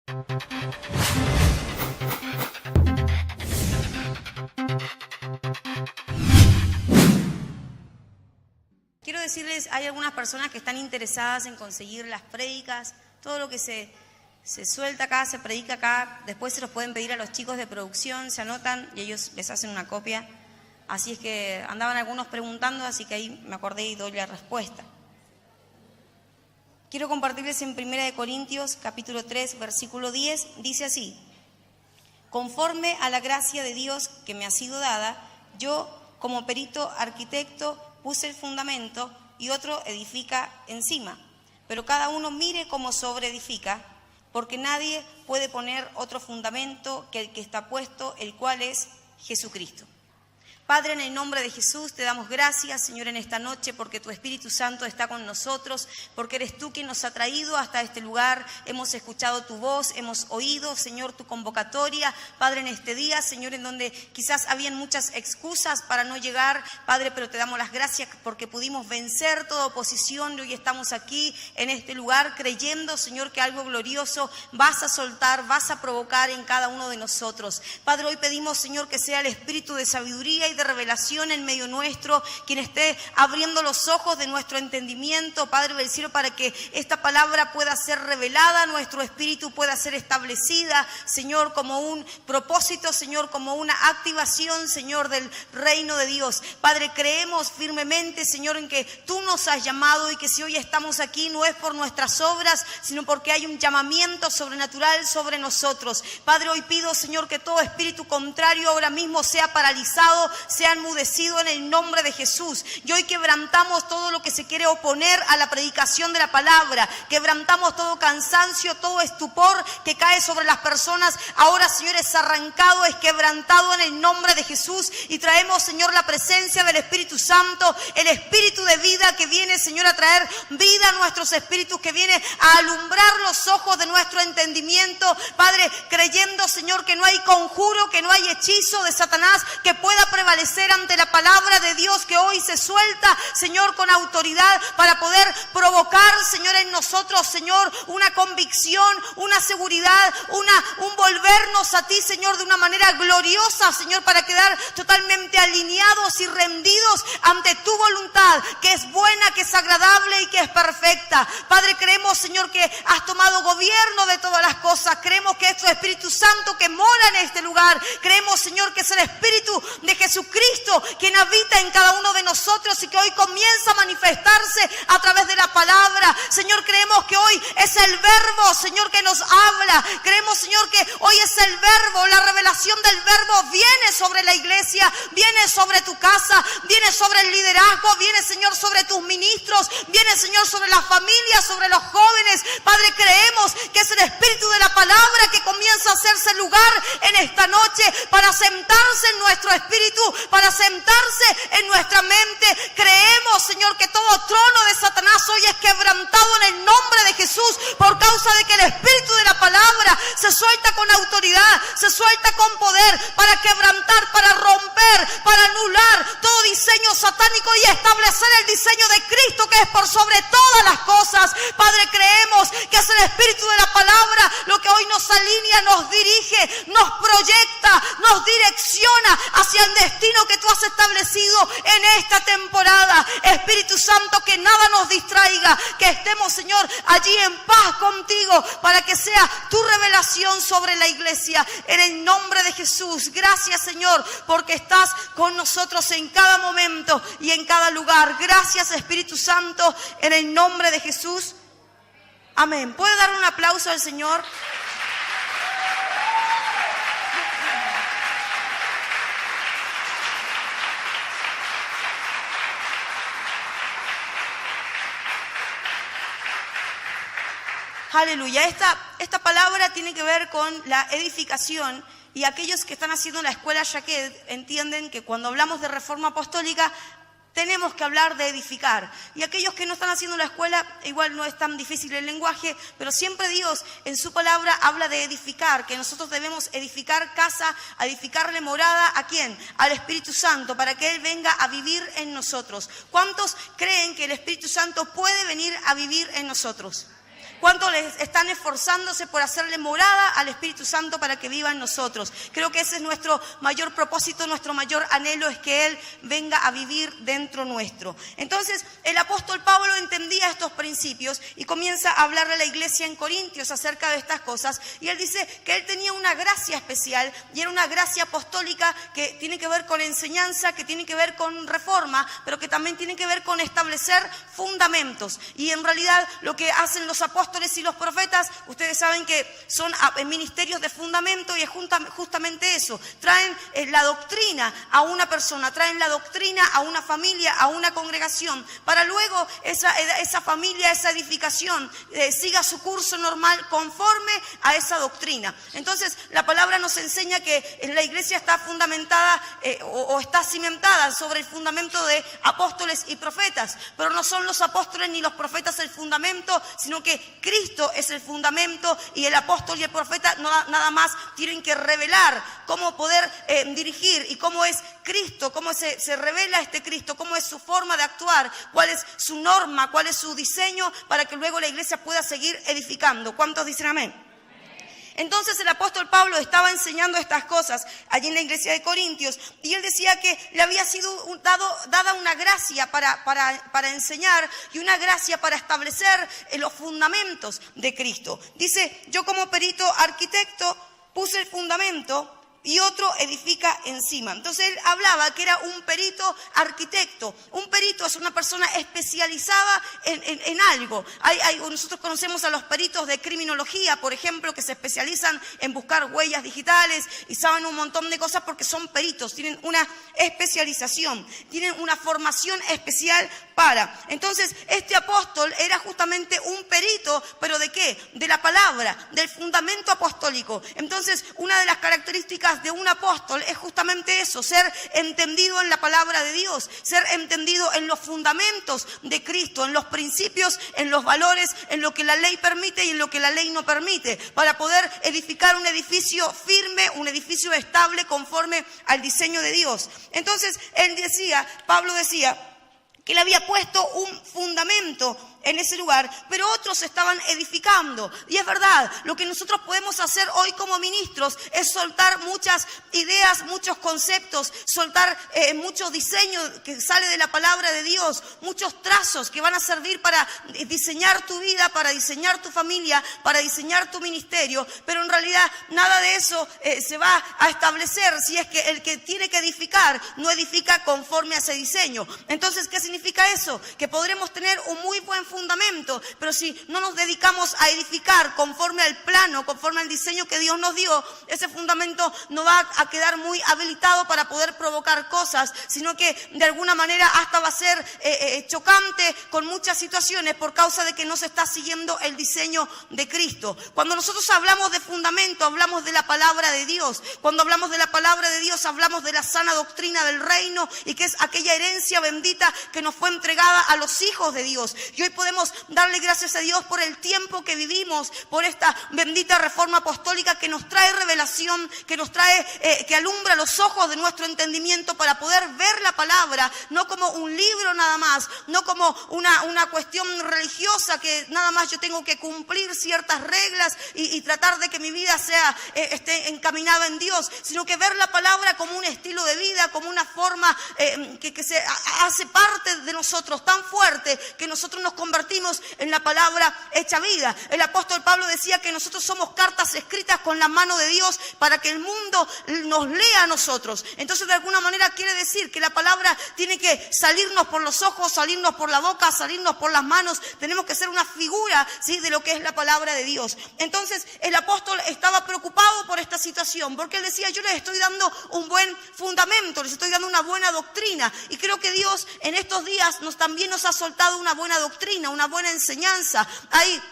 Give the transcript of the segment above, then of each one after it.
Quiero decirles, hay algunas personas que están interesadas en conseguir las prédicas, todo lo que se suelta acá, se predica acá, después se los pueden pedir a los chicos de producción, se anotan y ellos les hacen una copia. Así es que andaban algunos preguntando, así que ahí me acordé y doy la respuesta. Quiero compartirles en 1 Corintios capítulo 3, versículo 10, dice así: conforme a la gracia de Dios que me ha sido dada, yo como perito arquitecto puse el fundamento y otro edifica encima. Pero cada uno mire cómo sobreedifica, porque nadie puede poner otro fundamento que el que está puesto, el cual es Jesucristo. Padre, en el nombre de Jesús te damos gracias, Señor, en esta noche, porque tu Espíritu Santo está con nosotros, porque eres tú quien nos ha traído hasta este lugar. Hemos escuchado tu voz, hemos oído, Señor, tu convocatoria, Padre, en este día, Señor, en donde quizás habían muchas excusas para no llegar, Padre, pero te damos las gracias porque pudimos vencer toda oposición y hoy estamos aquí en este lugar creyendo, Señor, que algo glorioso vas a soltar, vas a provocar en cada uno de nosotros. Padre, hoy pedimos, Señor, que sea el Espíritu de sabiduría y de revelación en medio nuestro, quien esté abriendo los ojos de nuestro entendimiento, Padre del cielo, para que esta palabra pueda ser revelada, nuestro espíritu pueda ser establecida, Señor, como un propósito, Señor, como una activación, Señor, del reino de Dios. Padre, creemos firmemente, Señor, en que tú nos has llamado y que si hoy estamos aquí no es por nuestras obras, sino porque hay un llamamiento sobrenatural sobre nosotros. Padre, hoy pido, Señor, que todo espíritu contrario ahora mismo sea paralizado, sea enmudecido en el nombre de Jesús. Y hoy quebrantamos todo lo que se quiere oponer a la predicación de la palabra. Quebrantamos todo cansancio, todo estupor que cae sobre las personas. Ahora, Señor, es arrancado, es quebrantado en el nombre de Jesús. Y traemos, Señor, la presencia del Espíritu Santo, el Espíritu de vida que viene, Señor, a traer vida a nuestros espíritus, que viene a alumbrar los ojos de nuestro entendimiento. Padre, creyendo, Señor, que no hay conjuro, que no hay hechizo de Satanás que pueda prevalecer ante la palabra de Dios que hoy se suelta, Señor, con autoridad para poder provocar, Señor, en nosotros, Señor, una convicción, una seguridad, un volvernos a ti, Señor, de una manera gloriosa, Señor, para quedar totalmente alineados y rendidos ante tu voluntad, que es buena, que es agradable y que es perfecta. Padre, creemos, Señor, que has tomado gobierno de todas las cosas. Creemos que es tu Espíritu Santo que mora en este lugar. Creemos, Señor, que es el Espíritu de Jesucristo quien habita en cada uno de nosotros y que hoy comienza a manifestarse a través de la palabra. Señor, creemos que hoy es el verbo, Señor, que nos habla. Creemos, Señor, que hoy es el verbo, la revelación del verbo viene sobre la iglesia, viene sobre tu casa, viene sobre el liderazgo, viene, Señor, sobre tus ministros, viene, Señor, sobre las familias, sobre los jóvenes. Padre, creemos que es el Espíritu de la palabra que comienza a hacerse lugar en esta noche para sentarse en nuestro espíritu, para sentarse en nuestra mente. Creemos, Señor, que todo trono de Satanás hoy es quebrantado en el nombre de Jesús, por causa de que el Espíritu de la palabra se suelta con autoridad, se suelta con poder para quebrantar, para romper, para anular todo diseño satánico y establecer el diseño de Cristo, que es por sobre todas las cosas. Padre, creemos que es el Espíritu de la palabra lo que hoy nos alinea, nos dirige, nos proyecta, nos direcciona hacia el destino que tú has establecido en esta temporada. Espíritu Santo, que nada nos distraiga, que estemos, Señor, allí en paz contigo, para que sea tu revelación sobre la iglesia, en el nombre de Jesús. Gracias, Señor, porque estás con nosotros en cada momento y en cada lugar. Gracias, Espíritu Santo, en el nombre de Jesús. Amén. ¿Puede dar un aplauso al Señor? Aleluya. Esta palabra tiene que ver con la edificación, y aquellos que están haciendo la escuela Yaqued entienden que cuando hablamos de reforma apostólica tenemos que hablar de edificar. Y aquellos que no están haciendo la escuela, igual no es tan difícil el lenguaje, pero siempre Dios en su palabra habla de edificar, que nosotros debemos edificar casa, edificarle morada, ¿a quién? Al Espíritu Santo, para que Él venga a vivir en nosotros. ¿Cuántos creen que el Espíritu Santo puede venir a vivir en nosotros? ¿Cuántos están esforzándose por hacerle morada al Espíritu Santo para que viva en nosotros? Creo que ese es nuestro mayor propósito, nuestro mayor anhelo es que Él venga a vivir dentro nuestro. Entonces, el apóstol Pablo entendía estos principios y comienza a hablarle a la iglesia en Corintios acerca de estas cosas. Y él dice que él tenía una gracia especial y era una gracia apostólica que tiene que ver con enseñanza, que tiene que ver con reforma, pero que también tiene que ver con establecer fundamentos. Y en realidad lo que hacen los apóstoles y los profetas, ustedes saben que son ministerios de fundamento y es justamente eso. Traen la doctrina a una persona, traen la doctrina a una familia, a una congregación, para luego esa familia, esa edificación siga su curso normal conforme a esa doctrina. Entonces la palabra nos enseña que la iglesia está fundamentada o está cimentada sobre el fundamento de apóstoles y profetas, pero no son los apóstoles ni los profetas el fundamento, sino que Cristo es el fundamento y el apóstol y el profeta nada más tienen que revelar cómo poder dirigir y cómo es Cristo, cómo se revela este Cristo, cómo es su forma de actuar, cuál es su norma, cuál es su diseño para que luego la iglesia pueda seguir edificando. ¿Cuántos dicen amén? Entonces el apóstol Pablo estaba enseñando estas cosas allí en la iglesia de Corintios y él decía que le había sido dada una gracia para enseñar y una gracia para establecer los fundamentos de Cristo. Dice, yo como perito arquitecto puse el fundamento y otro edifica encima. Entonces él hablaba que era un perito arquitecto. Un perito es una persona especializada en algo. Nosotros conocemos a los peritos de criminología, por ejemplo, que se especializan en buscar huellas digitales y saben un montón de cosas porque son peritos, tienen una especialización, tienen una formación especial para. Entonces este apóstol era justamente un perito, ¿pero de qué? De la palabra, del fundamento apostólico. Entonces una de las características de un apóstol es justamente eso, ser entendido en la palabra de Dios, ser entendido en los fundamentos de Cristo, en los principios, en los valores, en lo que la ley permite y en lo que la ley no permite, para poder edificar un edificio firme, un edificio estable conforme al diseño de Dios. Entonces Pablo decía que le había puesto un fundamento en ese lugar, pero otros estaban edificando. Y es verdad, lo que nosotros podemos hacer hoy como ministros es soltar muchas ideas, muchos conceptos, soltar mucho diseño que sale de la palabra de Dios, muchos trazos que van a servir para diseñar tu vida, para diseñar tu familia, para diseñar tu ministerio, pero en realidad nada de eso se va a establecer si es que el que tiene que edificar no edifica conforme a ese diseño. Entonces, ¿qué significa eso? Que podremos tener un muy buen fundamento, pero si no nos dedicamos a edificar conforme al plano, conforme al diseño que Dios nos dio, ese fundamento no va a quedar muy habilitado para poder provocar cosas, sino que de alguna manera hasta va a ser chocante con muchas situaciones por causa de que no se está siguiendo el diseño de Cristo. Cuando nosotros hablamos de fundamento, hablamos de la palabra de Dios. Cuando hablamos de la palabra de Dios, hablamos de la sana doctrina del reino y que es aquella herencia bendita que nos fue entregada a los hijos de Dios. Y hoy podemos darle gracias a Dios por el tiempo que vivimos, por esta bendita reforma apostólica que nos trae revelación, que nos trae, que alumbra los ojos de nuestro entendimiento para poder ver la palabra, no como un libro nada más, no como una cuestión religiosa que nada más yo tengo que cumplir ciertas reglas y tratar de que mi vida esté encaminada en Dios, sino que ver la palabra como un estilo de vida, como una forma que se hace parte de nosotros tan fuerte que nosotros nos convertimos en la palabra hecha vida. El apóstol Pablo decía que nosotros somos cartas escritas con la mano de Dios para que el mundo nos lea a nosotros. Entonces de alguna manera quiere decir que la palabra tiene que salirnos por los ojos, salirnos por la boca, salirnos por las manos. Tenemos que ser una figura, ¿sí?, de lo que es la palabra de Dios. Entonces el apóstol estaba preocupado por esta situación porque él decía, yo les estoy dando un buen fundamento, les estoy dando una buena doctrina, y creo que Dios en estos días también nos ha soltado una buena doctrina, una buena enseñanza. Hay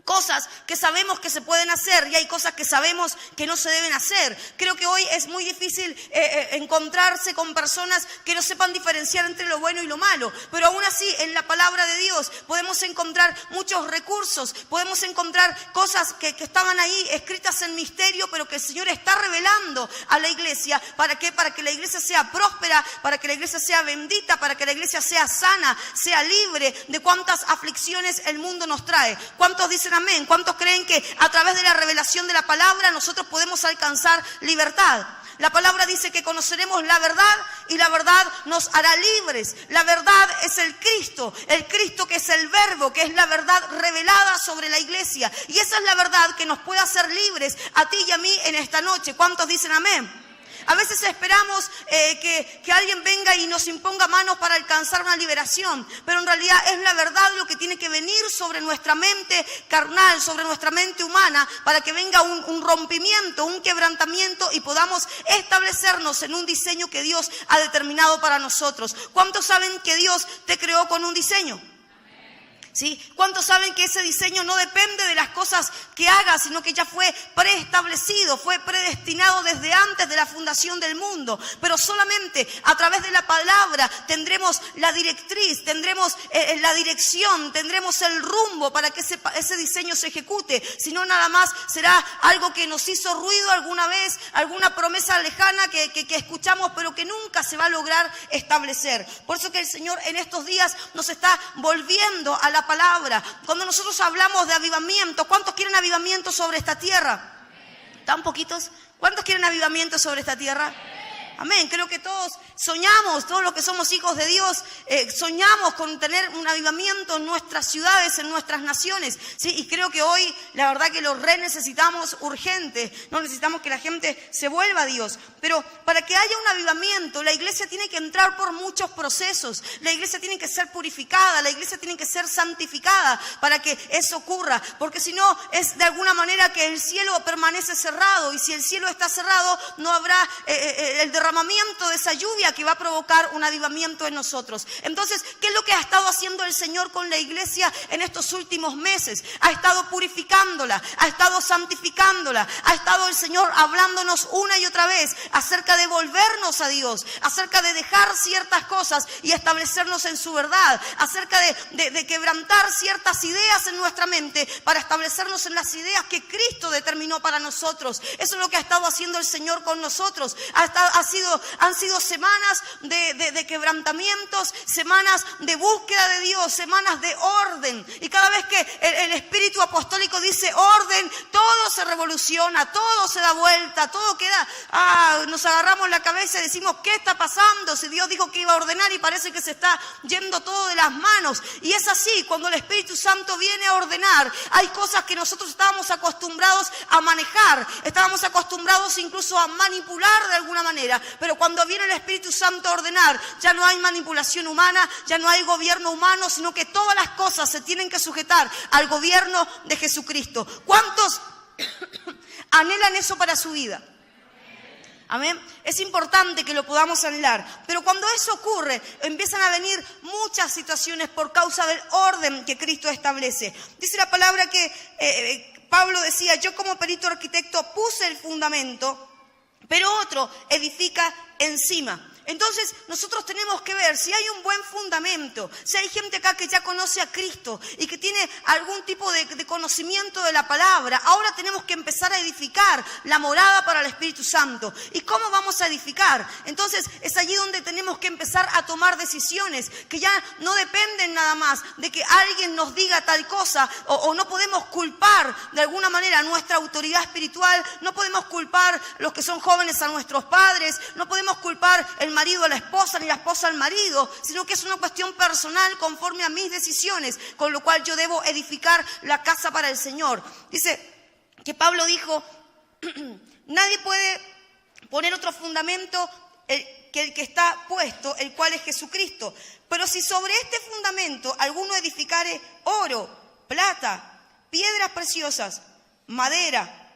cosas que sabemos que se pueden hacer y hay cosas que sabemos que no se deben hacer. Creo que hoy es muy difícil encontrarse con personas que no sepan diferenciar entre lo bueno y lo malo, pero aún así en la palabra de Dios podemos encontrar muchos recursos, podemos encontrar cosas que estaban ahí escritas en misterio, pero que el Señor está revelando a la iglesia. ¿Para qué? Para que la iglesia sea próspera, para que la iglesia sea bendita, para que la iglesia sea sana, sea libre de cuántas aflicciones el mundo nos trae. ¿Cuántos dicen amén? ¿Cuántos creen que a través de la revelación de la palabra nosotros podemos alcanzar libertad? La palabra dice que conoceremos la verdad y la verdad nos hará libres. La verdad es el Cristo que es el Verbo, que es la verdad revelada sobre la iglesia. Y esa es la verdad que nos puede hacer libres a ti y a mí en esta noche. ¿Cuántos dicen amén? A veces esperamos que alguien venga y nos imponga manos para alcanzar una liberación, pero en realidad es la verdad lo que tiene que venir sobre nuestra mente carnal, sobre nuestra mente humana, para que venga un rompimiento, un quebrantamiento y podamos establecernos en un diseño que Dios ha determinado para nosotros. ¿Cuántos saben que Dios te creó con un diseño? ¿Sí? ¿Cuántos saben que ese diseño no depende de las cosas que hagas, sino que ya fue preestablecido, fue predestinado desde antes de la fundación del mundo? Pero solamente a través de la palabra tendremos la directriz, tendremos la dirección, tendremos el rumbo para que ese diseño se ejecute. Si no, nada más será algo que nos hizo ruido alguna vez, alguna promesa lejana que escuchamos, pero que nunca se va a lograr establecer. Por eso que el Señor en estos días nos está volviendo a la palabra. Cuando nosotros hablamos de avivamiento, ¿cuántos quieren avivamiento sobre esta tierra? ¿Tan poquitos? ¿Cuántos quieren avivamiento sobre esta tierra? Amén. Creo que todos soñamos, todos los que somos hijos de Dios, soñamos con tener un avivamiento en nuestras ciudades, en nuestras naciones, ¿sí? Y creo que hoy, la verdad que lo necesitamos urgente. No necesitamos que la gente se vuelva a Dios. Pero para que haya un avivamiento, la iglesia tiene que entrar por muchos procesos. La iglesia tiene que ser purificada, la iglesia tiene que ser santificada para que eso ocurra. Porque si no, es de alguna manera que el cielo permanece cerrado. Y si el cielo está cerrado, no habrá el derramamiento de esa lluvia que va a provocar un avivamiento en nosotros. Entonces, ¿qué es lo que ha estado haciendo el Señor con la iglesia en estos últimos meses? Ha estado purificándola, ha estado santificándola, ha estado el Señor hablándonos una y otra vez acerca de volvernos a Dios, acerca de dejar ciertas cosas y establecernos en su verdad, acerca de quebrantar ciertas ideas en nuestra mente para establecernos en las ideas que Cristo determinó para nosotros. Eso es lo que ha estado haciendo el Señor con nosotros. Han sido semanas de quebrantamientos, semanas de búsqueda de Dios, semanas de orden. Y cada vez que el espíritu apostólico dice orden, todo se revoluciona, todo se da vuelta, todo queda, nos agarramos la cabeza y decimos, ¿qué está pasando? Si Dios dijo que iba a ordenar y parece que se está yendo todo de las manos. Y es así, cuando el Espíritu Santo viene a ordenar, hay cosas que nosotros estábamos acostumbrados a manejar, estábamos acostumbrados incluso a manipular de alguna manera, pero cuando viene el Espíritu Santo a ordenar, ya no hay manipulación humana, ya no hay gobierno humano, sino que todas las cosas se tienen que sujetar al gobierno de Jesucristo. ¿Cuántos anhelan eso para su vida? Amén. Es importante que lo podamos anhelar, pero cuando eso ocurre, empiezan a venir muchas situaciones por causa del orden que Cristo establece. Dice la palabra que Pablo decía, yo como perito arquitecto puse el fundamento, pero otro edifica encima. Entonces nosotros tenemos que ver si hay un buen fundamento, si hay gente acá que ya conoce a Cristo y que tiene algún tipo de conocimiento de la palabra. Ahora tenemos que empezar a edificar la morada para el Espíritu Santo. ¿Y cómo vamos a edificar? Entonces es allí donde tenemos que empezar a tomar decisiones que ya no dependen nada más de que alguien nos diga tal cosa, o no podemos culpar de alguna manera a nuestra autoridad espiritual, no podemos culpar los que son jóvenes a nuestros padres, no podemos culpar el marido a la esposa ni la esposa al marido, sino que es una cuestión personal conforme a mis decisiones, con lo cual yo debo edificar la casa para el Señor. Dice que Pablo dijo, nadie puede poner otro fundamento que el que está puesto, el cual es Jesucristo. Pero si sobre este fundamento alguno edificare oro, plata, piedras preciosas, madera,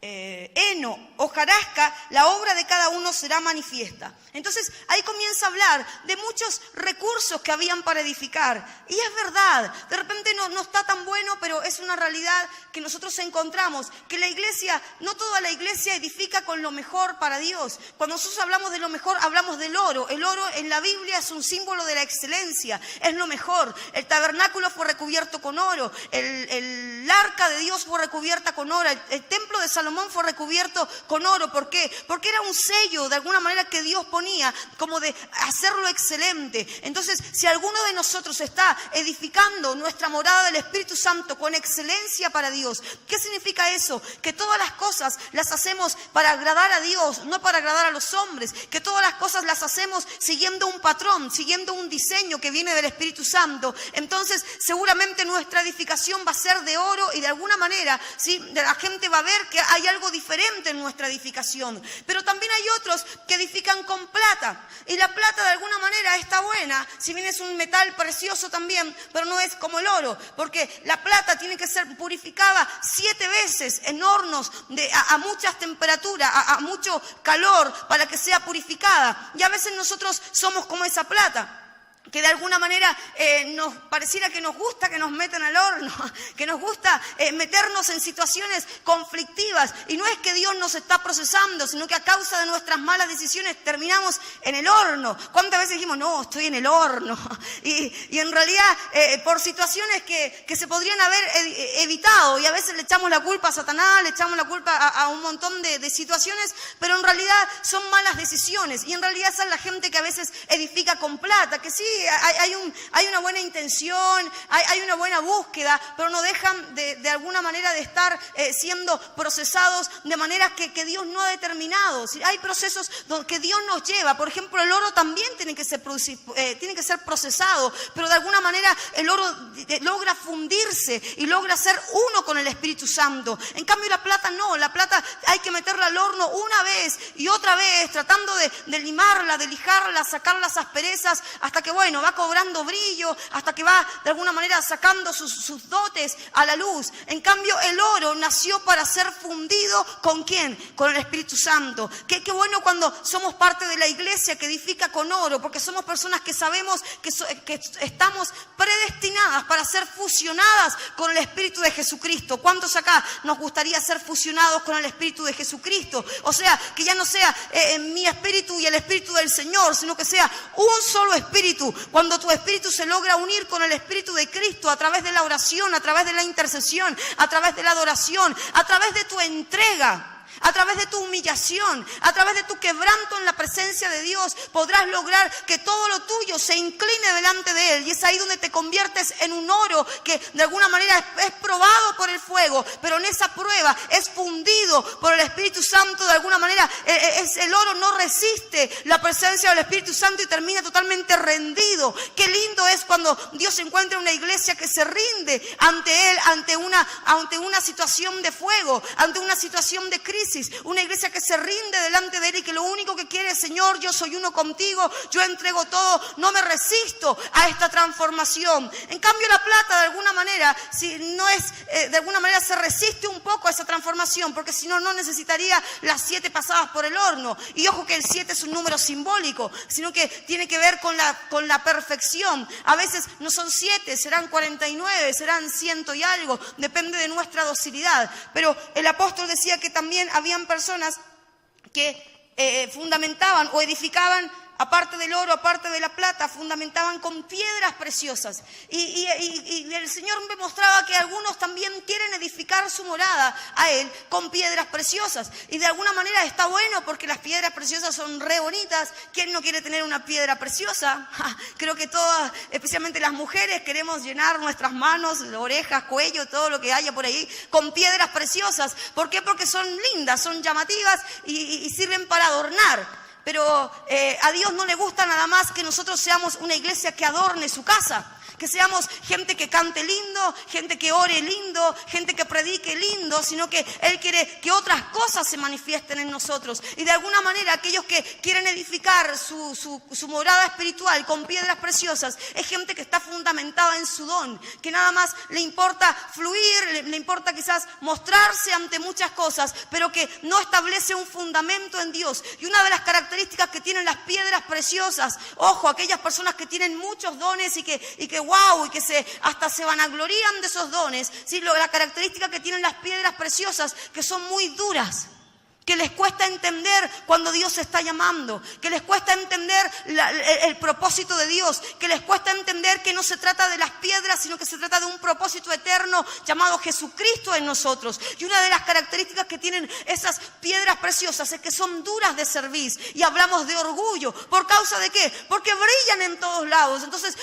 heno, hojarasca, la obra de cada uno será manifiesta. Entonces ahí comienza a hablar de muchos recursos que habían para edificar. Y es verdad, de repente no está tan bueno, pero es una realidad que nosotros encontramos, que la iglesia, no toda la iglesia edifica con lo mejor para Dios. Cuando nosotros hablamos de lo mejor, hablamos del oro. El oro en la Biblia es un símbolo de la excelencia, es lo mejor. El tabernáculo fue recubierto con oro, el arca de Dios fue recubierta con oro, el templo de Salomón Salomón fue recubierto con oro. ¿Por qué? Porque era un sello de alguna manera que Dios ponía como de hacerlo excelente. Entonces, si alguno de nosotros está edificando nuestra morada del Espíritu Santo con excelencia para Dios, ¿qué significa eso? Que todas las cosas las hacemos para agradar a Dios, no para agradar a los hombres. Que todas las cosas las hacemos siguiendo un patrón, siguiendo un diseño que viene del Espíritu Santo. Entonces, seguramente nuestra edificación va a ser de oro y de alguna manera, ¿sí?, la gente va a ver que hay algo diferente en nuestra edificación. Pero también hay otros que edifican con plata. Y la plata de alguna manera está buena, si bien es un metal precioso también, pero no es como el oro. Porque la plata tiene que ser purificada 7 veces en hornos a muchas temperaturas, a mucho calor, para que sea purificada. Y a veces nosotros somos como esa plata, que de alguna manera nos pareciera que nos gusta que nos metan al horno, que nos gusta meternos en situaciones conflictivas. Y no es que Dios nos está procesando, sino que a causa de nuestras malas decisiones terminamos en el horno. ¿Cuántas veces dijimos, no, estoy en el horno? Y en realidad por situaciones que se podrían haber evitado, y a veces le echamos la culpa a Satanás, le echamos la culpa a un montón de situaciones, pero en realidad son malas decisiones. Y en realidad esa es la gente que a veces edifica con plata, que sí, hay una buena intención, hay una buena búsqueda, pero no dejan de alguna manera de estar siendo procesados de maneras que Dios no ha determinado. Hay procesos que Dios nos lleva. Por ejemplo, el oro también tiene que ser procesado, pero de alguna manera el oro logra fundirse y logra ser uno con el Espíritu Santo. En cambio la plata no, la plata hay que meterla al horno una vez y otra vez, tratando de limarla, de lijarla, sacar las asperezas, hasta que va cobrando brillo, hasta que va de alguna manera sacando sus dotes a la luz. En cambio el oro nació para ser fundido ¿con quién? Con el Espíritu Santo. Qué bueno cuando somos parte de la iglesia que edifica con oro, porque somos personas que sabemos que estamos predestinadas para ser fusionadas con el Espíritu de Jesucristo. ¿Cuántos acá nos gustaría ser fusionados con el Espíritu de Jesucristo? O sea, que ya no sea mi espíritu y el Espíritu del Señor, sino que sea un solo espíritu. Cuando tu espíritu se logra unir con el Espíritu de Cristo a través de la oración, a través de la intercesión, a través de la adoración, a través de tu entrega, a través de tu humillación, a través de tu quebranto en la presencia de Dios, podrás lograr que todo lo tuyo se incline delante de Él. Y es ahí donde te conviertes en un oro que de alguna manera es probado por el fuego, pero en esa prueba es fundido por el Espíritu Santo. De alguna manera el oro no resiste la presencia del Espíritu Santo y termina totalmente rendido. Qué lindo es cuando Dios encuentra una iglesia que se rinde ante Él, ante una situación de fuego, ante una situación de crisis. Una iglesia que se rinde delante de Él y que lo único que quiere es, Señor, yo soy uno contigo, yo entrego todo, no me resisto a esta transformación. En cambio la plata de alguna manera, si no es, de alguna manera se resiste un poco a esa transformación, porque si no, no necesitaría las 7 pasadas por el horno. Y ojo que el 7 es un número simbólico, sino que tiene que ver con la perfección. A veces no son 7, serán 49, serán 100 y algo, depende de nuestra docilidad. Pero el apóstol decía que también habían personas que fundamentaban o edificaban, aparte del oro, aparte de la plata, fundamentaban con piedras preciosas. Y el Señor me mostraba que algunos también quieren edificar su morada a Él con piedras preciosas. Y de alguna manera está bueno, porque las piedras preciosas son re bonitas. ¿Quién no quiere tener una piedra preciosa? Creo que todas, especialmente las mujeres, queremos llenar nuestras manos, orejas, cuello, todo lo que haya por ahí, con piedras preciosas. ¿Por qué? Porque son lindas, son llamativas y sirven para adornar. Pero a Dios no le gusta nada más que nosotros seamos una iglesia que adorne su casa. Que seamos gente que cante lindo, gente que ore lindo, gente que predique lindo, sino que Él quiere que otras cosas se manifiesten en nosotros. Y de alguna manera aquellos que quieren edificar su morada espiritual con piedras preciosas es gente que está fundamentada en su don, que nada más le importa fluir, le importa quizás mostrarse ante muchas cosas, pero que no establece un fundamento en Dios. Y una de las características que tienen las piedras preciosas, ojo, aquellas personas que tienen muchos dones y que wow, y que hasta se vanaglorían de esos dones, ¿sí? La característica que tienen las piedras preciosas, que son muy duras. que les cuesta entender cuando Dios está llamando, que les cuesta entender el propósito de Dios, que les cuesta entender que no se trata de las piedras, sino que se trata de un propósito eterno llamado Jesucristo en nosotros. Y una de las características que tienen esas piedras preciosas es que son duras de cerviz, y hablamos de orgullo. ¿Por causa de qué? Porque brillan en todos lados. Entonces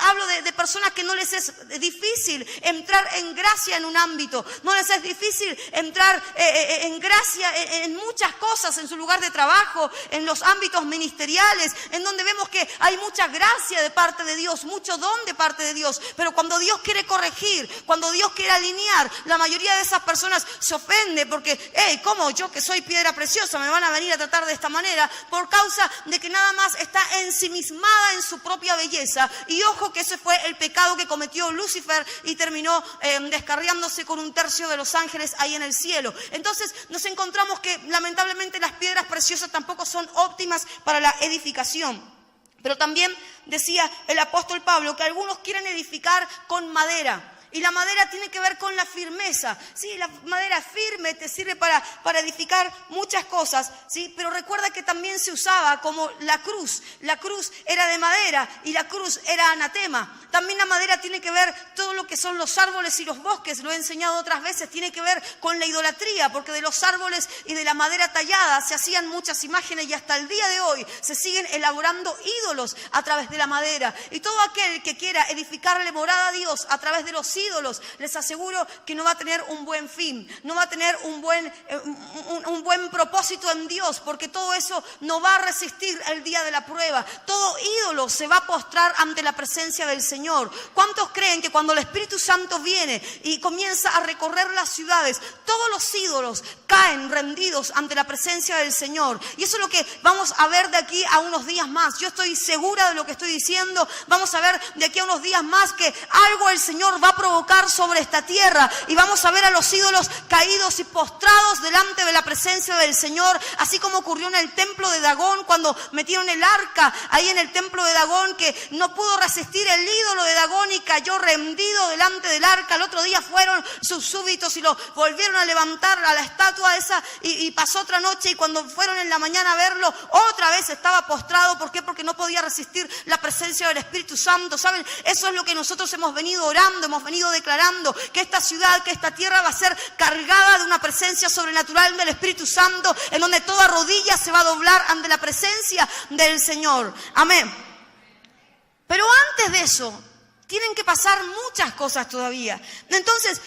hablo de personas que no les es difícil entrar en gracia en un ámbito, no les es difícil entrar en gracia en muchas cosas, en su lugar de trabajo, en los ámbitos ministeriales, en donde vemos que hay mucha gracia de parte de Dios, mucho don de parte de Dios. Pero cuando Dios quiere corregir, cuando Dios quiere alinear, la mayoría de esas personas se ofende porque, ¿cómo yo que soy piedra preciosa me van a venir a tratar de esta manera? Por causa de que nada más está ensimismada en su propia belleza. Y ojo que ese fue el pecado que cometió Lucifer y terminó descarriándose con 1/3 de los ángeles ahí en el cielo. Entonces nos encontramos que lamentablemente las piedras preciosas tampoco son óptimas para la edificación. Pero también decía el apóstol Pablo que algunos quieren edificar con madera. Y la madera tiene que ver con la firmeza. Sí, la madera firme te sirve para edificar muchas cosas, ¿sí? Pero recuerda que también se usaba como la cruz. La cruz era de madera y la cruz era anatema. También la madera tiene que ver todo lo que son los árboles y los bosques. Lo he enseñado otras veces. Tiene que ver con la idolatría, porque de los árboles y de la madera tallada se hacían muchas imágenes y hasta el día de hoy se siguen elaborando ídolos a través de la madera. Y todo aquel que quiera edificarle morada a Dios a través de los ídolos, les aseguro que no va a tener un buen fin, no va a tener un buen propósito en Dios, porque todo eso no va a resistir el día de la prueba. Todo ídolo se va a postrar ante la presencia del Señor. ¿Cuántos creen que cuando el Espíritu Santo viene y comienza a recorrer las ciudades, todos los ídolos caen rendidos ante la presencia del Señor? Y eso es lo que vamos a ver de aquí a unos días más. Yo estoy segura de lo que estoy diciendo. Vamos a ver de aquí a unos días más que algo el Señor va a provocar sobre esta tierra, y vamos a ver a los ídolos caídos y postrados delante de la presencia del Señor, así como ocurrió en el templo de Dagón, cuando metieron el arca ahí en el templo de Dagón, que no pudo resistir el ídolo de Dagón y cayó rendido delante del arca. El otro día fueron sus súbditos y lo volvieron a levantar a la estatua esa, y pasó otra noche, y cuando fueron en la mañana a verlo, otra vez estaba postrado. ¿Por qué? Porque no podía resistir la presencia del Espíritu Santo. ¿Saben? Eso es lo que nosotros hemos venido orando, hemos venido declarando, que esta ciudad, que esta tierra va a ser cargada de una presencia sobrenatural del Espíritu Santo, en donde toda rodilla se va a doblar ante la presencia del Señor. Amén. Pero antes de eso, tienen que pasar muchas cosas todavía. Entonces,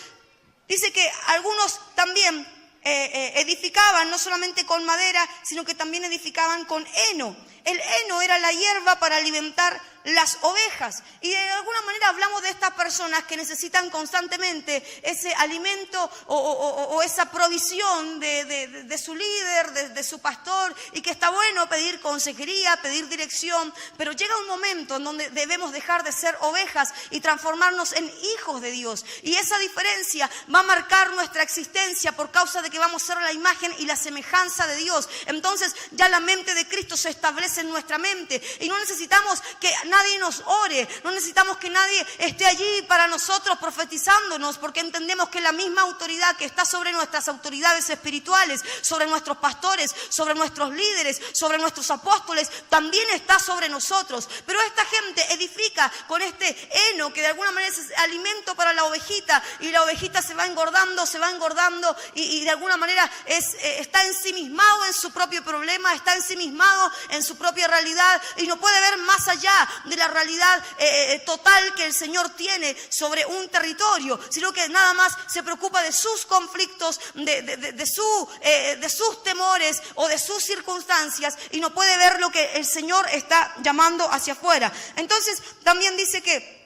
dice que algunos también edificaban no solamente con madera, sino que también edificaban con heno. El heno era la hierba para alimentar las ovejas. Y de alguna manera hablamos de estas personas que necesitan constantemente ese alimento o esa provisión de su líder, de su pastor, y que está bueno pedir consejería, pedir dirección, pero llega un momento en donde debemos dejar de ser ovejas y transformarnos en hijos de Dios. Y esa diferencia va a marcar nuestra existencia por causa de que vamos a ser la imagen y la semejanza de Dios. Entonces ya la mente de Cristo se establece en nuestra mente, y no necesitamos que nadie nos ore, no necesitamos que nadie esté allí para nosotros profetizándonos, porque entendemos que la misma autoridad que está sobre nuestras autoridades espirituales, sobre nuestros pastores, sobre nuestros líderes, sobre nuestros apóstoles, también está sobre nosotros. Pero esta gente edifica con este heno, que de alguna manera es alimento para la ovejita, y la ovejita se va engordando, y de alguna manera está ensimismado en su propio problema, está ensimismado en su propia realidad, y no puede ver más allá de la realidad total que el Señor tiene sobre un territorio, sino que nada más se preocupa de sus conflictos, de sus temores o de sus circunstancias, y no puede ver lo que el Señor está llamando hacia afuera. Entonces también dice que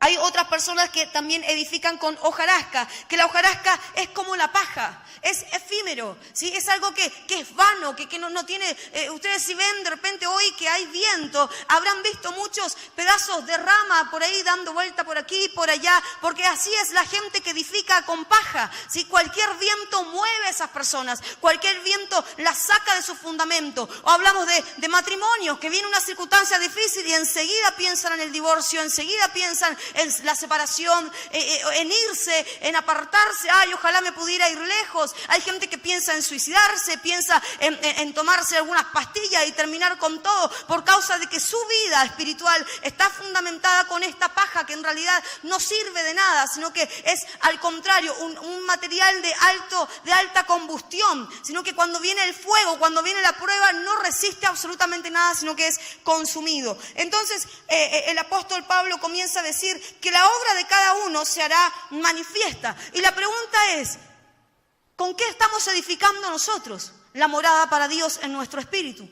hay otras personas que también edifican con hojarasca, que la hojarasca es como la paja, es efímero, ¿sí? Es algo que es vano, que no tiene... ustedes si ven de repente hoy que hay viento, habrán visto muchos pedazos de rama por ahí dando vuelta por aquí, por allá, porque así es la gente que edifica con paja, ¿sí? Cualquier viento mueve esas personas. Cualquier viento las saca de su fundamento. O hablamos de matrimonios, que viene una circunstancia difícil y enseguida piensan en el divorcio, enseguida piensan en la separación, en irse, en apartarse. Ay, ojalá me pudiera ir lejos. Hay gente que piensa en suicidarse, piensa en tomarse algunas pastillas y terminar con todo por causa de que su vida espiritual está fundamentada con esta paja que en realidad no sirve de nada, sino que es al contrario un material de alta combustión, sino que cuando viene el fuego, cuando viene la prueba, no resiste absolutamente nada, sino que es consumido. Entonces el apóstol Pablo comienza a decir que la obra de cada uno se hará manifiesta. Y la pregunta es, ¿con qué estamos edificando nosotros la morada para Dios en nuestro espíritu?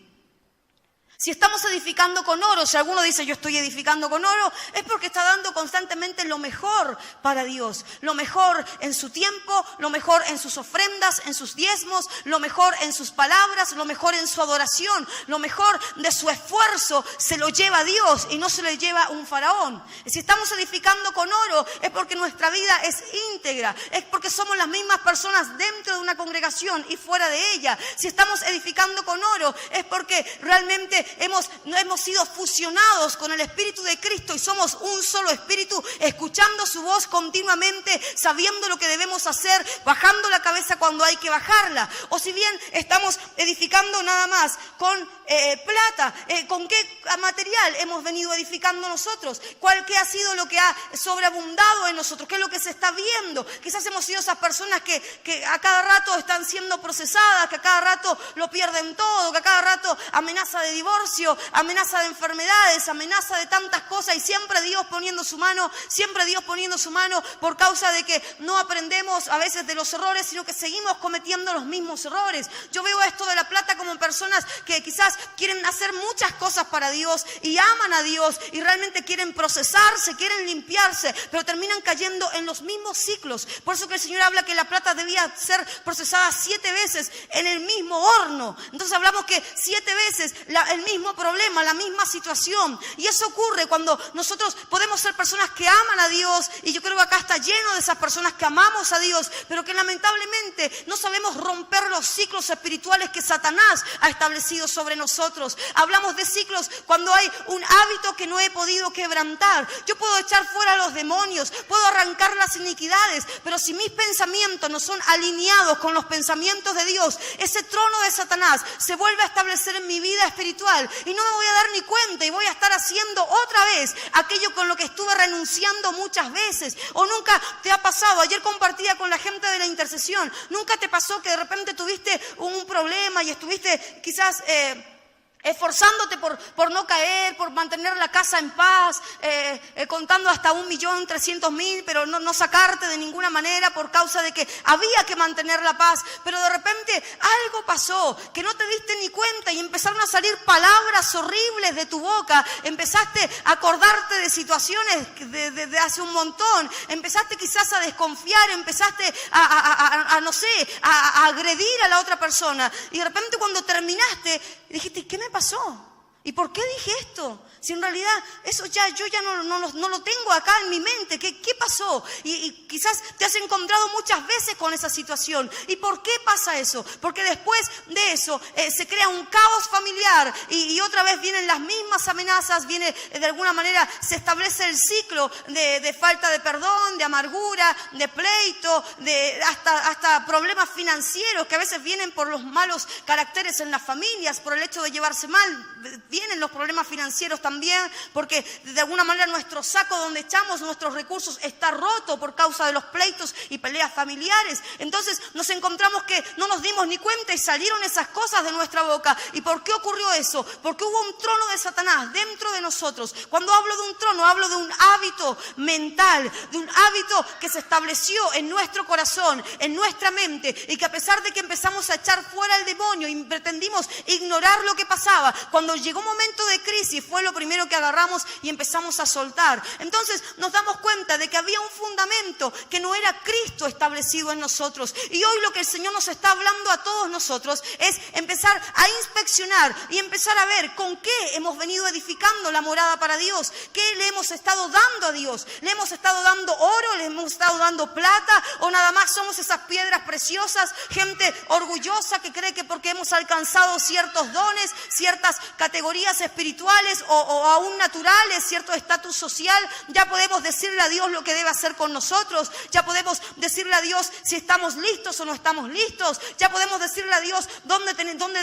Si estamos edificando con oro, si alguno dice yo estoy edificando con oro, es porque está dando constantemente lo mejor para Dios. Lo mejor en su tiempo, lo mejor en sus ofrendas, en sus diezmos, lo mejor en sus palabras, lo mejor en su adoración, lo mejor de su esfuerzo se lo lleva Dios y no se le lleva un faraón. Si estamos edificando con oro es porque nuestra vida es íntegra, es porque somos las mismas personas dentro de una congregación y fuera de ella. Si estamos edificando con oro es porque realmente hemos sido fusionados con el Espíritu de Cristo y somos un solo espíritu, escuchando su voz continuamente, sabiendo lo que debemos hacer, bajando la cabeza cuando hay que bajarla. O si bien estamos edificando nada más con plata, ¿con qué material hemos venido edificando nosotros? ¿Qué ha sido lo que ha sobreabundado en nosotros? ¿Qué es lo que se está viendo? Quizás hemos sido esas personas que a cada rato están siendo procesadas, que a cada rato lo pierden todo, que a cada rato amenaza de divorcio, amenaza de enfermedades, amenaza de tantas cosas, y siempre Dios poniendo su mano por causa de que no aprendemos a veces de los errores, sino que seguimos cometiendo los mismos errores. Yo veo esto de la plata como personas que quizás quieren hacer muchas cosas para Dios y aman a Dios y realmente quieren procesarse, quieren limpiarse, pero terminan cayendo en los mismos ciclos. Por eso que el Señor habla que la plata debía ser procesada 7 veces en el mismo horno. Entonces hablamos que 7 veces el mismo problema, la misma situación. Y eso ocurre cuando nosotros podemos ser personas que aman a Dios, y yo creo que acá está lleno de esas personas que amamos a Dios, pero que lamentablemente no sabemos romper los ciclos espirituales que Satanás ha establecido sobre nosotros. Hablamos de ciclos cuando hay un hábito que no he podido quebrantar. Yo puedo echar fuera a los demonios, puedo arrancar las iniquidades, pero si mis pensamientos no son alineados con los pensamientos de Dios, ese trono de Satanás se vuelve a establecer en mi vida espiritual y no me voy a dar ni cuenta y voy a estar haciendo otra vez aquello con lo que estuve renunciando muchas veces. O nunca te ha pasado, ayer compartía con la gente de la intercesión, nunca te pasó que de repente tuviste un problema y estuviste quizás esforzándote por no caer, por mantener la casa en paz, contando hasta 1.300.000, pero no sacarte de ninguna manera por causa de que había que mantener la paz. Pero de repente algo pasó que no te diste ni cuenta y empezaron a salir palabras horribles de tu boca. Empezaste a acordarte de situaciones de hace un montón. Empezaste quizás a desconfiar, empezaste a agredir a la otra persona. Y de repente cuando terminaste, dijiste, ¿qué me pasó? ¿Y por qué dije esto? Si en realidad eso yo ya no lo tengo acá en mi mente. ¿Qué pasó? Y quizás te has encontrado muchas veces con esa situación. ¿Y por qué pasa eso? Porque después de eso se crea un caos familiar y otra vez vienen las mismas amenazas, viene de alguna manera, se establece el ciclo de falta de perdón, de amargura, de pleito, hasta problemas financieros que a veces vienen por los malos caracteres en las familias, por el hecho de llevarse mal. Vienen los problemas financieros también, porque de alguna manera nuestro saco donde echamos nuestros recursos está roto por causa de los pleitos y peleas familiares. Entonces nos encontramos que no nos dimos ni cuenta y salieron esas cosas de nuestra boca. ¿Y por qué ocurrió eso? Porque hubo un trono de Satanás dentro de nosotros. Cuando hablo de un trono, hablo de un hábito mental, de un hábito que se estableció en nuestro corazón, en nuestra mente, y que a pesar de que empezamos a echar fuera el demonio y pretendimos ignorar lo que pasaba, cuando llegó llegó un momento de crisis, fue lo primero que agarramos y empezamos a soltar. Entonces nos damos cuenta de que había un fundamento que no era Cristo establecido en nosotros. Y hoy lo que el Señor nos está hablando a todos nosotros es empezar a inspeccionar y empezar a ver con qué hemos venido edificando la morada para Dios, qué le hemos estado dando a Dios. ¿Le hemos estado dando oro? ¿Le hemos estado dando plata? ¿O nada más somos esas piedras preciosas, gente orgullosa que cree que porque hemos alcanzado ciertos dones, ciertas categorías espirituales o aún naturales, cierto estatus social, ya podemos decirle a Dios lo que debe hacer con nosotros, ya podemos decirle a Dios si estamos listos o no estamos listos, ya podemos decirle a Dios dónde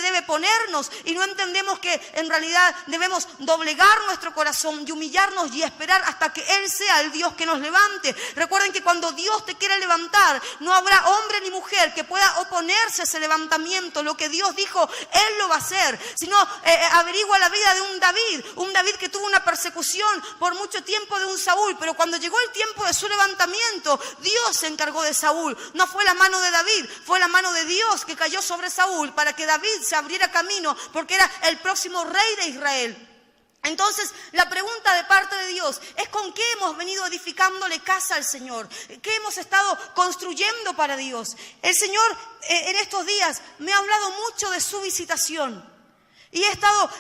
debe ponernos, y no entendemos que en realidad debemos doblegar nuestro corazón y humillarnos y esperar hasta que Él sea el Dios que nos levante. Recuerden que cuando Dios te quiere levantar, no habrá hombre ni mujer que pueda oponerse a ese levantamiento. Lo que Dios dijo, Él lo va a hacer. Si no, averigua la vida de un David que tuvo una persecución por mucho tiempo de un Saúl, pero cuando llegó el tiempo de su levantamiento, Dios se encargó de Saúl. No fue la mano de David, fue la mano de Dios que cayó sobre Saúl para que David se abriera camino, porque era el próximo rey de Israel. Entonces, la pregunta de parte de Dios es ¿con qué hemos venido edificándole casa al Señor? ¿Qué hemos estado construyendo para Dios? El Señor en estos días me ha hablado mucho de su visitación. Y he estado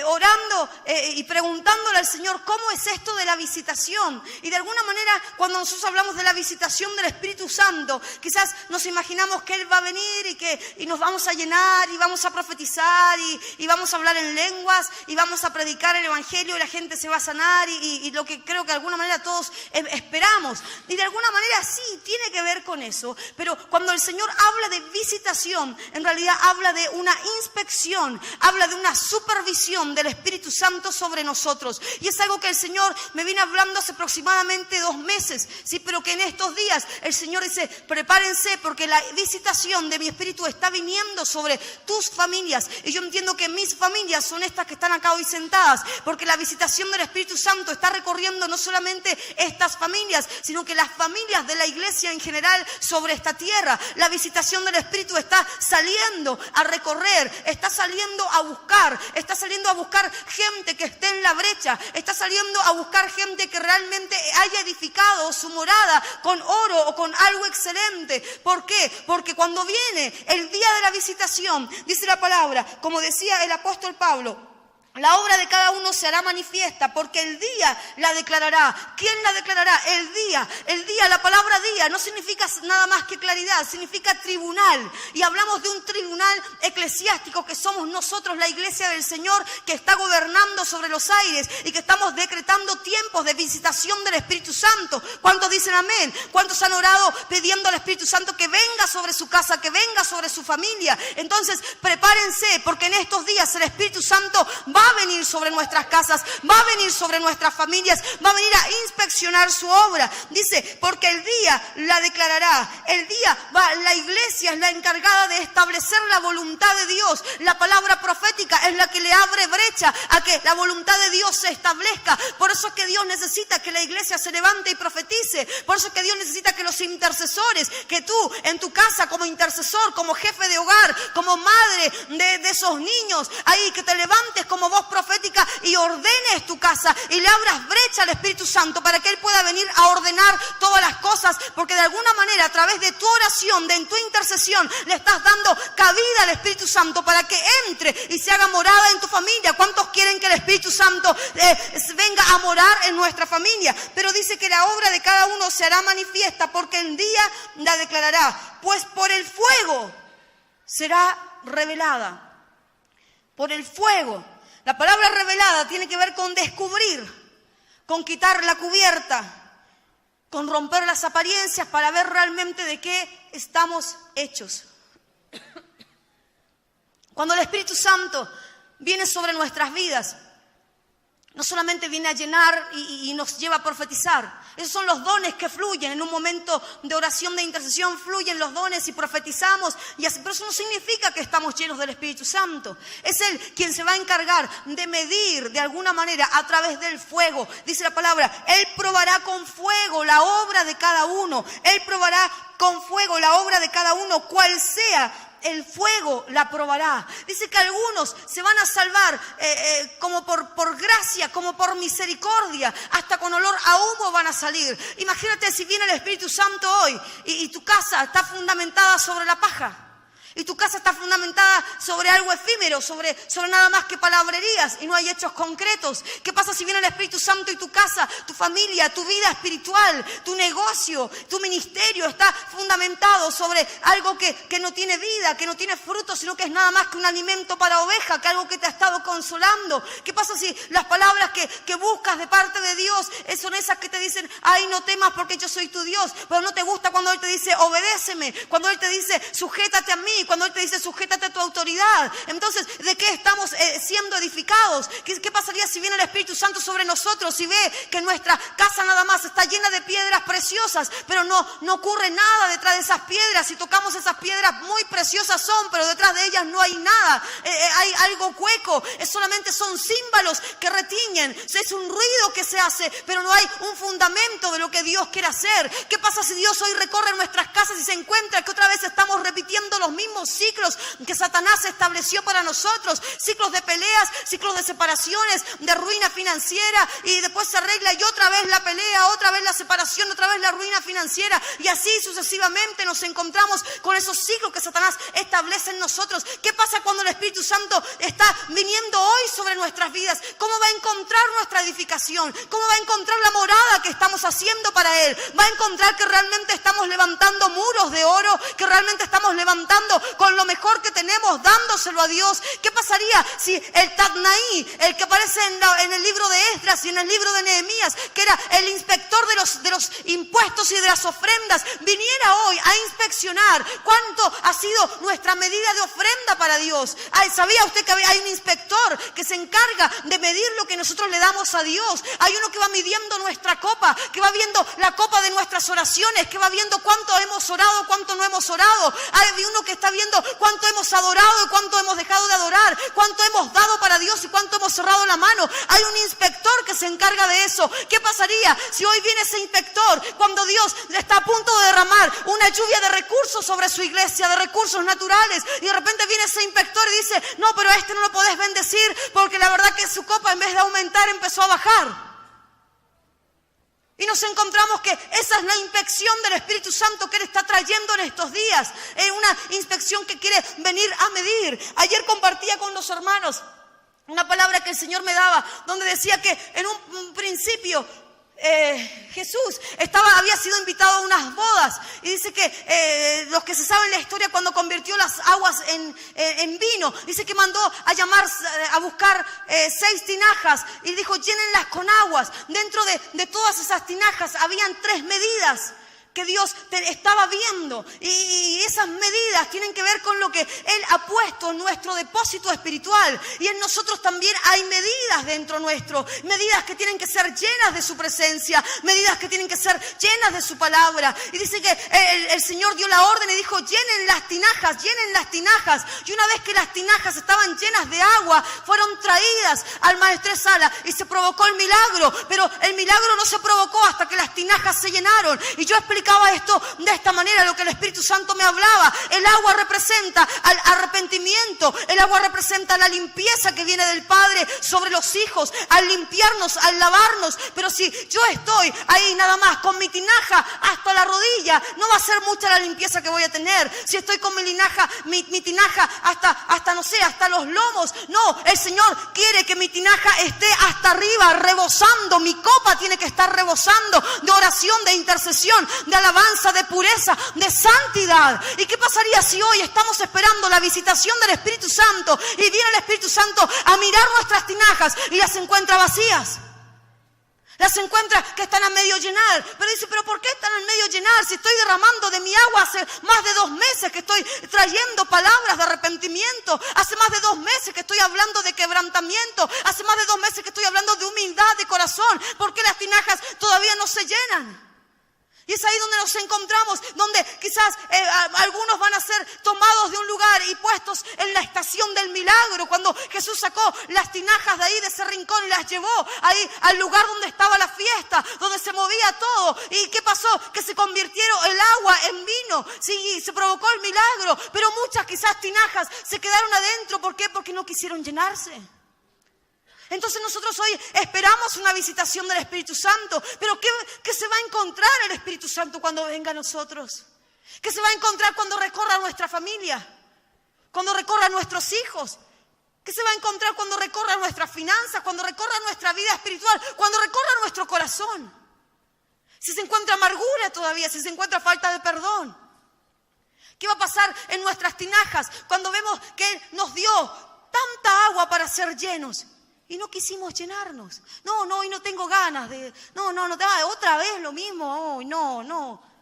orando y preguntándole al Señor cómo es esto de la visitación. Y de alguna manera, cuando nosotros hablamos de la visitación del Espíritu Santo, quizás nos imaginamos que Él va a venir y nos vamos a llenar y vamos a profetizar y vamos a hablar en lenguas y vamos a predicar el Evangelio y la gente se va a sanar y lo que creo que de alguna manera todos esperamos. Y de alguna manera sí, tiene que ver con eso. Pero cuando el Señor habla de visitación, en realidad habla de una inspección, habla de una supervisión del Espíritu Santo sobre nosotros. Y es algo que el Señor me viene hablando hace aproximadamente 2 meses, ¿sí? Pero que en estos días el Señor dice, prepárense porque la visitación de mi Espíritu está viniendo sobre tus familias. Y yo entiendo que mis familias son estas que están acá hoy sentadas, porque la visitación del Espíritu Santo está recorriendo no solamente estas familias, sino que las familias de la iglesia en general sobre esta tierra. La visitación del Espíritu está saliendo a recorrer, está saliendo a buscar, está saliendo a buscar gente que esté en la brecha, está saliendo a buscar gente que realmente haya edificado su morada con oro o con algo excelente. ¿Por qué? Porque cuando viene el día de la visitación, dice la palabra, como decía el apóstol Pablo, la obra de cada uno se hará manifiesta porque el día la declarará. ¿Quién la declarará? El día. El día, la palabra día no significa nada más que claridad, significa tribunal. Y hablamos de un tribunal eclesiástico que somos nosotros, la iglesia del Señor, que está gobernando sobre los aires y que estamos decretando tiempos de visitación del Espíritu Santo. ¿Cuántos dicen amén? ¿Cuántos han orado pidiendo al Espíritu Santo que venga sobre su casa, que venga sobre su familia? Entonces, prepárense porque en estos días el Espíritu Santo va a venir sobre nuestras casas, va a venir sobre nuestras familias, va a venir a inspeccionar su obra. Dice, porque el día la declarará. El día la iglesia es la encargada de establecer la voluntad de Dios. La palabra profética es la que le abre brecha a que la voluntad de Dios se establezca. Por eso es que Dios necesita que la iglesia se levante y profetice. Por eso es que Dios necesita que los intercesores, que tú en tu casa como intercesor, como jefe de hogar, como madre de esos niños, ahí que te levantes como voz profética y ordenes tu casa y le abras brecha al Espíritu Santo para que Él pueda venir a ordenar todas las cosas, porque de alguna manera a través de tu oración, de tu intercesión, le estás dando cabida al Espíritu Santo para que entre y se haga morada en tu familia. ¿Cuántos quieren que el Espíritu Santo venga a morar en nuestra familia? Pero dice que la obra de cada uno se hará manifiesta porque el día la declarará, pues por el fuego será revelada. Por el fuego. La palabra revelada tiene que ver con descubrir, con quitar la cubierta, con romper las apariencias para ver realmente de qué estamos hechos. Cuando el Espíritu Santo viene sobre nuestras vidas, no solamente viene a llenar y nos lleva a profetizar. Esos son los dones que fluyen. En un momento de oración, de intercesión, fluyen los dones y profetizamos. Y así, pero eso no significa que estamos llenos del Espíritu Santo. Es Él quien se va a encargar de medir de alguna manera a través del fuego. Dice la palabra, Él probará con fuego la obra de cada uno. Él probará con fuego la obra de cada uno, cual sea el fuego la probará. Dice que algunos se van a salvar como por gracia, como por misericordia, hasta con olor a humo van a salir. Imagínate si viene el Espíritu Santo hoy y tu casa está fundamentada sobre la paja. Y tu casa está fundamentada sobre algo efímero, sobre nada más que palabrerías y no hay hechos concretos. ¿Qué pasa si viene el Espíritu Santo y tu casa, tu familia, tu vida espiritual, tu negocio, tu ministerio está fundamentado sobre algo que no tiene vida, que no tiene fruto, sino que es nada más que un alimento para oveja, que algo que te ha estado consolando? ¿Qué pasa si las palabras que buscas de parte de Dios son esas que te dicen, ay, no temas porque yo soy tu Dios, pero no te gusta cuando Él te dice, obedéceme, cuando Él te dice, sujétate a mí, cuando Él te dice, sujétate a tu autoridad? Entonces, ¿de qué estamos siendo edificados? ¿Qué pasaría si viene el Espíritu Santo sobre nosotros y ve que nuestra casa nada más está llena de piedras preciosas, pero no ocurre nada detrás de esas piedras? Si tocamos esas piedras, muy preciosas son, pero detrás de ellas no hay nada. Hay algo hueco, solamente son címbalos que retiñen, es un ruido que se hace, pero no hay un fundamento de lo que Dios quiere hacer. ¿Qué pasa si Dios hoy recorre nuestras casas y se encuentra que otra vez estamos repitiendo los mismos ciclos que Satanás estableció para nosotros? Ciclos de peleas, ciclos de separaciones, de ruina financiera, y después se arregla y otra vez la pelea, otra vez la separación, otra vez la ruina financiera, y así sucesivamente nos encontramos con esos ciclos que Satanás establece en nosotros. ¿Qué pasa cuando el Espíritu Santo está viniendo hoy sobre nuestras vidas? ¿Cómo va a encontrar nuestra edificación? ¿Cómo va a encontrar la morada que estamos haciendo para Él? ¿Va a encontrar que realmente estamos levantando muros de oro? ¿Que realmente estamos levantando con lo mejor que tenemos, dándoselo a Dios? ¿Qué pasaría si el Tatnaí, el que aparece en el libro de Esdras y en el libro de Nehemías, que era el inspector de los impuestos y de las ofrendas, viniera hoy a inspeccionar cuánto ha sido nuestra medida de ofrenda para Dios? ¿Sabía usted que hay un inspector que se encarga de medir lo que nosotros le damos a Dios? Hay uno que va midiendo nuestra copa, que va viendo la copa de nuestras oraciones, que va viendo cuánto hemos orado, cuánto no hemos orado. Hay uno que está viendo cuánto hemos adorado y cuánto hemos dejado de adorar, cuánto hemos dado para Dios y cuánto hemos cerrado la mano. Hay un inspector que se encarga de eso. ¿Qué pasaría si hoy viene ese inspector cuando Dios está a punto de derramar una lluvia de recursos sobre su iglesia, de recursos naturales, y de repente viene ese inspector y dice, no, pero a este no lo podés bendecir porque la verdad que su copa en vez de aumentar empezó a bajar? Y nos encontramos que esa es la inspección del Espíritu Santo que Él está trayendo en estos días. Es una inspección que quiere venir a medir. Ayer compartía con los hermanos una palabra que el Señor me daba, donde decía que en un principio Jesús había sido invitado a unas bodas, y dice que los que se saben la historia, cuando convirtió las aguas en vino, dice que mandó a buscar 6 tinajas y dijo, llénenlas con aguas. Dentro de todas esas tinajas habían 3 medidas que Dios estaba viendo, y esas medidas tienen que ver con lo que Él ha puesto en nuestro depósito espiritual, y en nosotros también hay medidas dentro nuestro, medidas que tienen que ser llenas de su presencia, medidas que tienen que ser llenas de su palabra. Y dice que el Señor dio la orden y dijo, llenen las tinajas, y una vez que las tinajas estaban llenas de agua, fueron traídas al maestresala y se provocó el milagro. Pero el milagro no se provocó hasta que las tinajas se llenaron. Y yo explicaba esto de esta manera, lo que el Espíritu Santo me hablaba. El agua representa al arrepentimiento, el agua representa la limpieza que viene del Padre sobre los hijos, al limpiarnos, al lavarnos. Pero si yo estoy ahí nada más con mi tinaja hasta la rodilla, no va a ser mucha la limpieza que voy a tener. Si estoy con mi tinaja hasta no sé, hasta los lomos, no, el Señor quiere que mi tinaja esté hasta arriba, rebosando. Mi copa tiene que estar rebosando de oración, de intercesión, de alabanza, de pureza, de santidad. ¿Y qué pasaría si hoy estamos esperando la visitación del Espíritu Santo y viene el Espíritu Santo a mirar nuestras tinajas y las encuentra vacías? Las encuentra que están a medio llenar. Pero dice, ¿pero por qué están a medio llenar? Si estoy derramando de mi agua hace más de 2 meses que estoy trayendo palabras de arrepentimiento. Hace más de 2 meses que estoy hablando de quebrantamiento. Hace más de 2 meses que estoy hablando de humildad de corazón. ¿Por qué las tinajas todavía no se llenan? Y es ahí donde nos encontramos, donde quizás algunos van a ser tomados de un lugar y puestos estamos en la estación del milagro, cuando Jesús sacó las tinajas de ahí, de ese rincón, y las llevó ahí al lugar donde estaba la fiesta, donde se movía todo. ¿Y qué pasó? Que se convirtieron el agua en vino, sí, se provocó el milagro, pero muchas quizás tinajas se quedaron adentro. ¿Por qué? Porque no quisieron llenarse. Entonces nosotros hoy esperamos una visitación del Espíritu Santo, pero ¿qué se va a encontrar el Espíritu Santo cuando venga a nosotros? ¿Qué se va a encontrar cuando recorra nuestra familia? Cuando recorra nuestros hijos. ¿Qué se va a encontrar cuando recorra nuestras finanzas? Cuando recorra nuestra vida espiritual. Cuando recorra nuestro corazón. Si se encuentra amargura todavía, si se encuentra falta de perdón. ¿Qué va a pasar en nuestras tinajas cuando vemos que Él nos dio tanta agua para ser llenos y no quisimos llenarnos? No, hoy no tengo ganas de... No, otra vez lo mismo. Hoy no.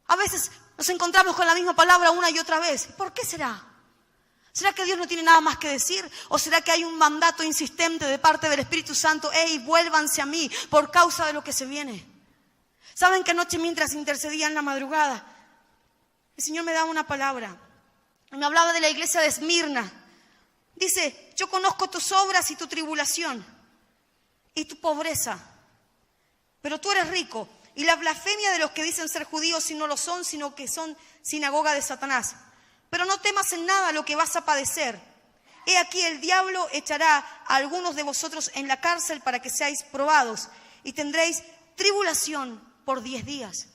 A veces nos encontramos con la misma palabra una y otra vez. ¿Por qué será? ¿Será que Dios no tiene nada más que decir? ¿O será que hay un mandato insistente de parte del Espíritu Santo? ¡Ey, vuélvanse a mí por causa de lo que se viene! ¿Saben que anoche mientras intercedía en la madrugada, el Señor me daba una palabra? Me hablaba de la iglesia de Esmirna. Dice, yo conozco tus obras y tu tribulación y tu pobreza, pero tú eres rico. Y la blasfemia de los que dicen ser judíos y no lo son, sino que son sinagoga de Satanás. Pero no temas en nada lo que vas a padecer. He aquí el diablo echará a algunos de vosotros en la cárcel para que seáis probados y tendréis tribulación por 10 días.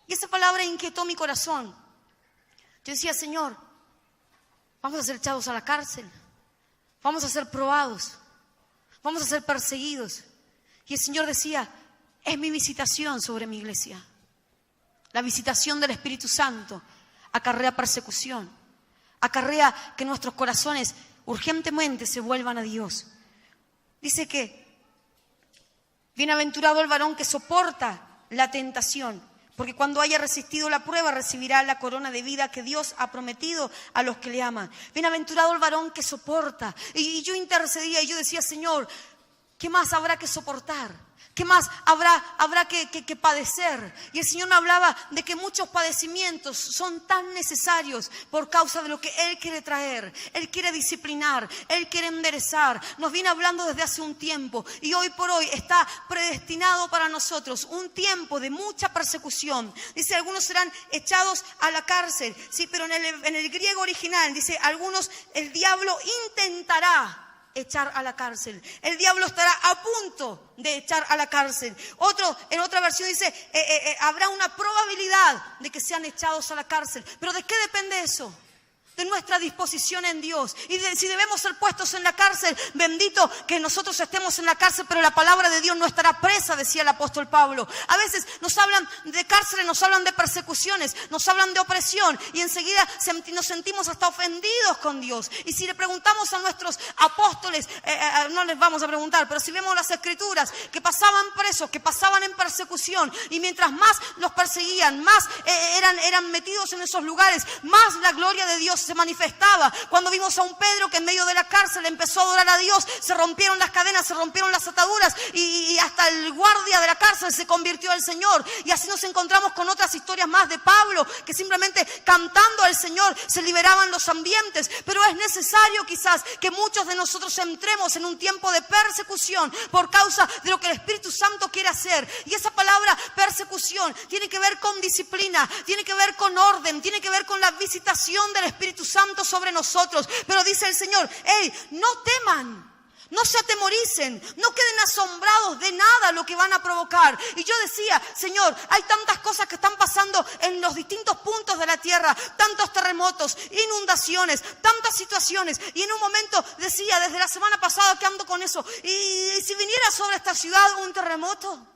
Y esa palabra inquietó mi corazón. Yo decía, Señor, vamos a ser echados a la cárcel, vamos a ser probados, vamos a ser perseguidos. Y el Señor decía, es mi visitación sobre mi iglesia. La visitación del Espíritu Santo acarrea persecución, acarrea que nuestros corazones urgentemente se vuelvan a Dios. Dice que bienaventurado el varón que soporta la tentación, porque cuando haya resistido la prueba recibirá la corona de vida que Dios ha prometido a los que le aman. Bienaventurado el varón que soporta. Y yo intercedía y yo decía, Señor, ¿qué más habrá que soportar? ¿Qué más habrá que padecer? Y el Señor me hablaba de que muchos padecimientos son tan necesarios por causa de lo que Él quiere traer. Él quiere disciplinar, Él quiere enderezar. Nos viene hablando desde hace un tiempo y hoy por hoy está predestinado para nosotros un tiempo de mucha persecución. Dice, algunos serán echados a la cárcel, sí, pero en el griego original dice, algunos el diablo intentará echar a la cárcel. El diablo estará a punto de echar a la cárcel. En otra versión dice, habrá una probabilidad de que sean echados a la cárcel. ¿Pero de qué depende eso? De nuestra disposición en Dios. Y si debemos ser puestos en la cárcel, bendito que nosotros estemos en la cárcel, pero la palabra de Dios no estará presa, decía el apóstol Pablo. A veces nos hablan de cárceles, nos hablan de persecuciones, nos hablan de opresión y enseguida nos sentimos hasta ofendidos con Dios. Y si le preguntamos a nuestros apóstoles, no les vamos a preguntar, pero si vemos las escrituras, que pasaban presos, que pasaban en persecución, y mientras más los perseguían, más eran metidos en esos lugares, más la gloria de Dios se manifestaba. Cuando vimos a un Pedro que en medio de la cárcel empezó a adorar a Dios, se rompieron las cadenas, se rompieron las ataduras y hasta el guardia de la cárcel se convirtió al Señor. Y así nos encontramos con otras historias más de Pablo, que simplemente cantando al Señor se liberaban los ambientes. Pero es necesario quizás que muchos de nosotros entremos en un tiempo de persecución por causa de lo que el Espíritu Santo quiere hacer. Y esa palabra persecución tiene que ver con disciplina, tiene que ver con orden, tiene que ver con la visitación del Espíritu Santo sobre nosotros. Pero dice el Señor, no teman, no se atemoricen, no queden asombrados de nada lo que van a provocar. Y yo decía, Señor, hay tantas cosas que están pasando en los distintos puntos de la tierra, tantos terremotos, inundaciones, tantas situaciones. Y en un momento decía, desde la semana pasada que ando con eso, y si viniera sobre esta ciudad un terremoto,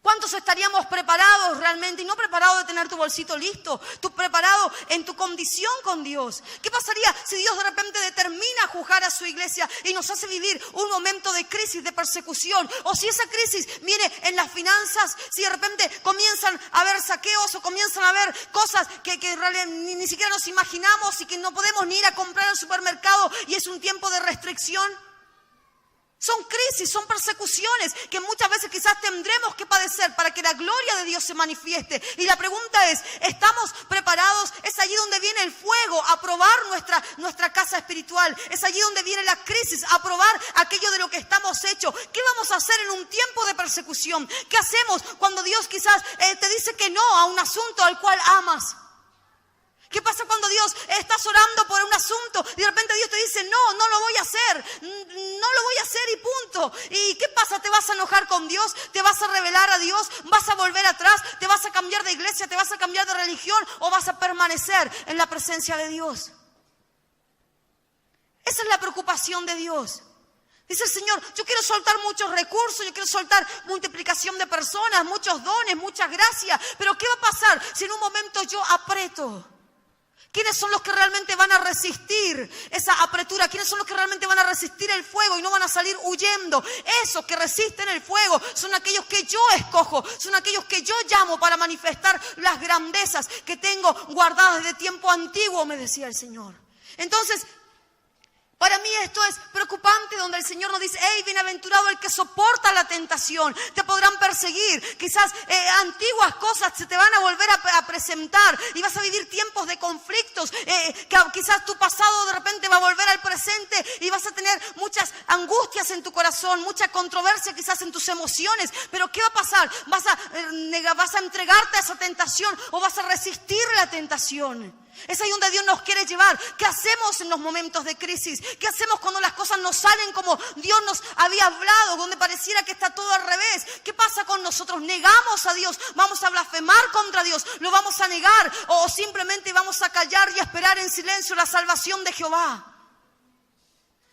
¿cuántos estaríamos preparados realmente? Y no preparado de tener tu bolsito listo, tú preparado en tu condición con Dios. ¿Qué pasaría si Dios de repente determina juzgar a su iglesia y nos hace vivir un momento de crisis, de persecución? O si esa crisis viene en las finanzas, si de repente comienzan a haber saqueos o comienzan a haber cosas que en realidad ni siquiera nos imaginamos y que no podemos ni ir a comprar al supermercado y es un tiempo de restricción. Son crisis, son persecuciones que muchas veces quizás tendremos que padecer para que la gloria de Dios se manifieste. Y la pregunta es, ¿estamos preparados? Es allí viene el fuego a probar nuestra casa espiritual. Es allí donde viene la crisis, a probar aquello de lo que estamos hechos. ¿Qué vamos a hacer en un tiempo de persecución? ¿Qué hacemos cuando Dios quizás te dice que no a un asunto al cual amas? ¿Qué pasa cuando Dios estás orando por un asunto y de repente Dios te dice no lo voy a hacer, no lo voy a hacer y punto? ¿Y qué pasa? ¿Te vas a enojar con Dios? ¿Te vas a rebelar a Dios? ¿Vas a volver atrás? ¿Te vas a cambiar de iglesia? ¿Te vas a cambiar de religión? ¿O vas a permanecer en la presencia de Dios? Esa es la preocupación de Dios. Dice el Señor, yo quiero soltar muchos recursos, yo quiero soltar multiplicación de personas, muchos dones, muchas gracias, pero ¿qué va a pasar si en un momento yo aprieto? ¿Quiénes son los que realmente van a resistir esa apretura? ¿Quiénes son los que realmente van a resistir el fuego y no van a salir huyendo? Esos que resisten el fuego son aquellos que yo escojo, son aquellos que yo llamo para manifestar las grandezas que tengo guardadas desde tiempo antiguo, me decía el Señor. Entonces, para mí esto es preocupante, donde el Señor nos dice, hey, bienaventurado el que soporta la tentación. Te podrán perseguir, quizás antiguas cosas se te van a volver a presentar y vas a vivir tiempos de conflictos, que quizás tu pasado de repente va a volver al presente y vas a tener muchas angustias en tu corazón, mucha controversia quizás en tus emociones. Pero ¿qué va a pasar? ¿Vas a entregarte a esa tentación o vas a resistir la tentación? Es ahí donde Dios nos quiere llevar. ¿Qué hacemos en los momentos de crisis? ¿Qué hacemos cuando las cosas no salen como Dios nos había hablado? Donde pareciera que está todo al revés. ¿Qué pasa con nosotros? ¿Negamos a Dios? ¿Vamos a blasfemar contra Dios? ¿Lo vamos a negar? ¿O simplemente vamos a callar y a esperar en silencio la salvación de Jehová?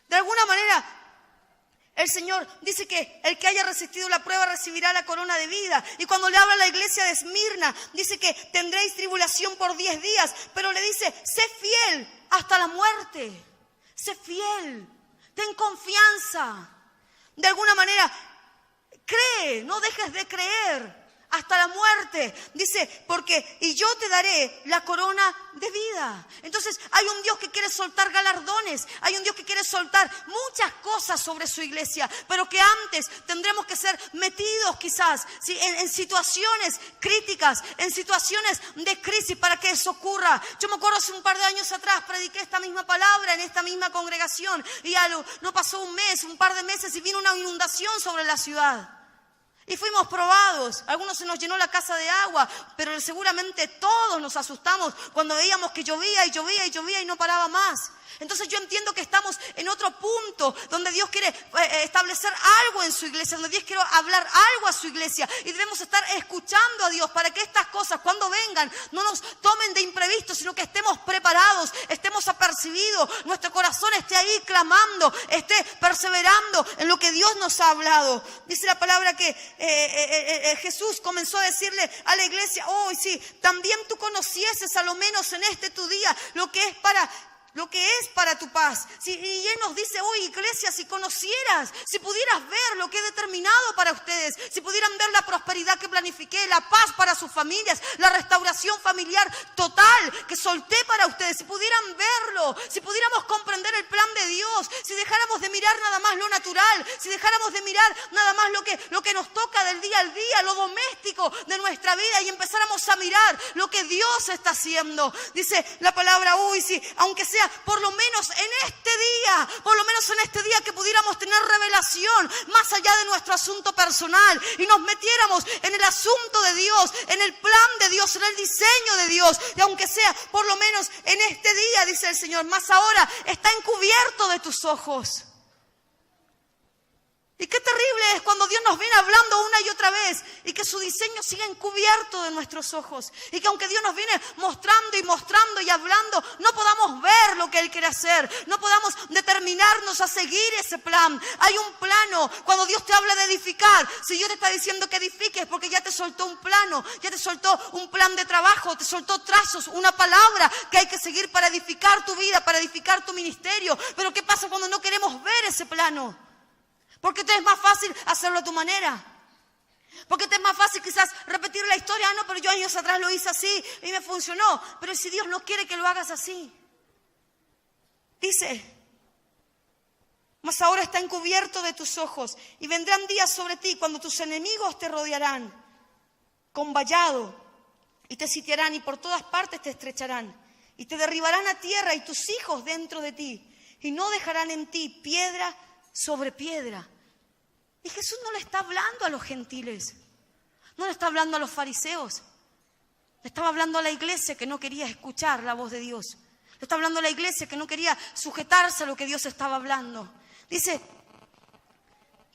De alguna manera, el Señor dice que el que haya resistido la prueba recibirá la corona de vida. Y cuando le habla a la iglesia de Esmirna, dice que tendréis tribulación por 10 días. Pero le dice, sé fiel hasta la muerte. Sé fiel. Ten confianza. De alguna manera, cree, no dejes de creer hasta la muerte. Dice, y yo te daré la corona de vida. Entonces hay un Dios que quiere soltar galardones, hay un Dios que quiere soltar muchas cosas sobre su iglesia, pero que antes tendremos que ser metidos quizás, ¿sí?, en situaciones críticas, en situaciones de crisis para que eso ocurra. Yo me acuerdo hace un par de años atrás prediqué esta misma palabra en esta misma congregación y no pasó un mes, un par de meses y vino una inundación sobre la ciudad. Y fuimos probados, algunos se nos llenó la casa de agua, pero seguramente todos nos asustamos cuando veíamos que llovía y llovía y llovía y no paraba más. Entonces yo entiendo que estamos en otro punto donde Dios quiere establecer algo en su iglesia, donde Dios quiere hablar algo a su iglesia y debemos estar escuchando a Dios para que estas cosas cuando vengan no nos tomen de imprevisto, sino que estemos preparados, estemos apercibidos, nuestro corazón esté ahí clamando, esté perseverando en lo que Dios nos ha hablado. Dice la palabra que Jesús comenzó a decirle a la iglesia, sí, también tú conocieses a lo menos en este tu día lo que es para tu paz. Y Él nos dice, iglesia, si conocieras, si pudieras ver lo que he determinado para ustedes, si pudieran ver la prosperidad que planifiqué, la paz para sus familias, la restauración familiar total que solté para ustedes, si pudieran verlo, si pudiéramos comprender el plan de Dios, si dejáramos de mirar nada más lo natural, si dejáramos de mirar nada más lo que nos toca del día al día, lo doméstico de nuestra vida y empezáramos a mirar lo que Dios está haciendo. Dice la palabra, sí, aunque sea por lo menos en este día que pudiéramos tener revelación más allá de nuestro asunto personal y nos metiéramos en el asunto de Dios, en el plan de Dios, en el diseño de Dios, y aunque sea por lo menos en este día, dice el Señor, más ahora está encubierto de tus ojos. Y qué terrible es cuando Dios nos viene hablando una y otra vez y que su diseño siga encubierto de nuestros ojos. Y que aunque Dios nos viene mostrando y hablando, no podamos ver lo que Él quiere hacer. No podamos determinarnos a seguir ese plan. Hay un plano. Cuando Dios te habla de edificar, si Dios te está diciendo que edifiques, porque ya te soltó un plano, ya te soltó un plan de trabajo, te soltó trazos, una palabra que hay que seguir para edificar tu vida, para edificar tu ministerio. Pero ¿qué pasa cuando no queremos ver ese plano? Porque te es más fácil hacerlo a tu manera. Porque te es más fácil quizás repetir la historia. Pero yo años atrás lo hice así y me funcionó. Pero si Dios no quiere que lo hagas así. Dice, mas ahora está encubierto de tus ojos y vendrán días sobre ti cuando tus enemigos te rodearán con vallado y te sitiarán y por todas partes te estrecharán y te derribarán a tierra y tus hijos dentro de ti, y no dejarán en ti piedra sobre piedra. Y Jesús no le está hablando a los gentiles, no le está hablando a los fariseos, le estaba hablando a la iglesia que no quería escuchar la voz de Dios. Le está hablando a la iglesia que no quería sujetarse a lo que Dios estaba hablando. Dice,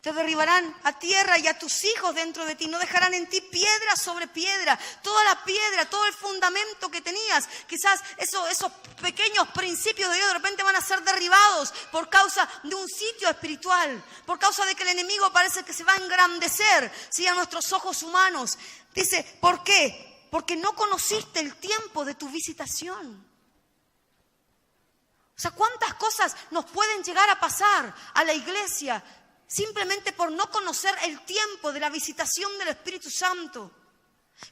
te derribarán a tierra y a tus hijos dentro de ti. No dejarán en ti piedra sobre piedra. Toda la piedra, todo el fundamento que tenías. Quizás esos pequeños principios de Dios de repente van a ser derribados por causa de un sitio espiritual. Por causa de que el enemigo parece que se va a engrandecer, ¿sí?, a nuestros ojos humanos. Dice, ¿por qué? Porque no conociste el tiempo de tu visitación. O sea, ¿cuántas cosas nos pueden llegar a pasar a la iglesia simplemente por no conocer el tiempo de la visitación del Espíritu Santo?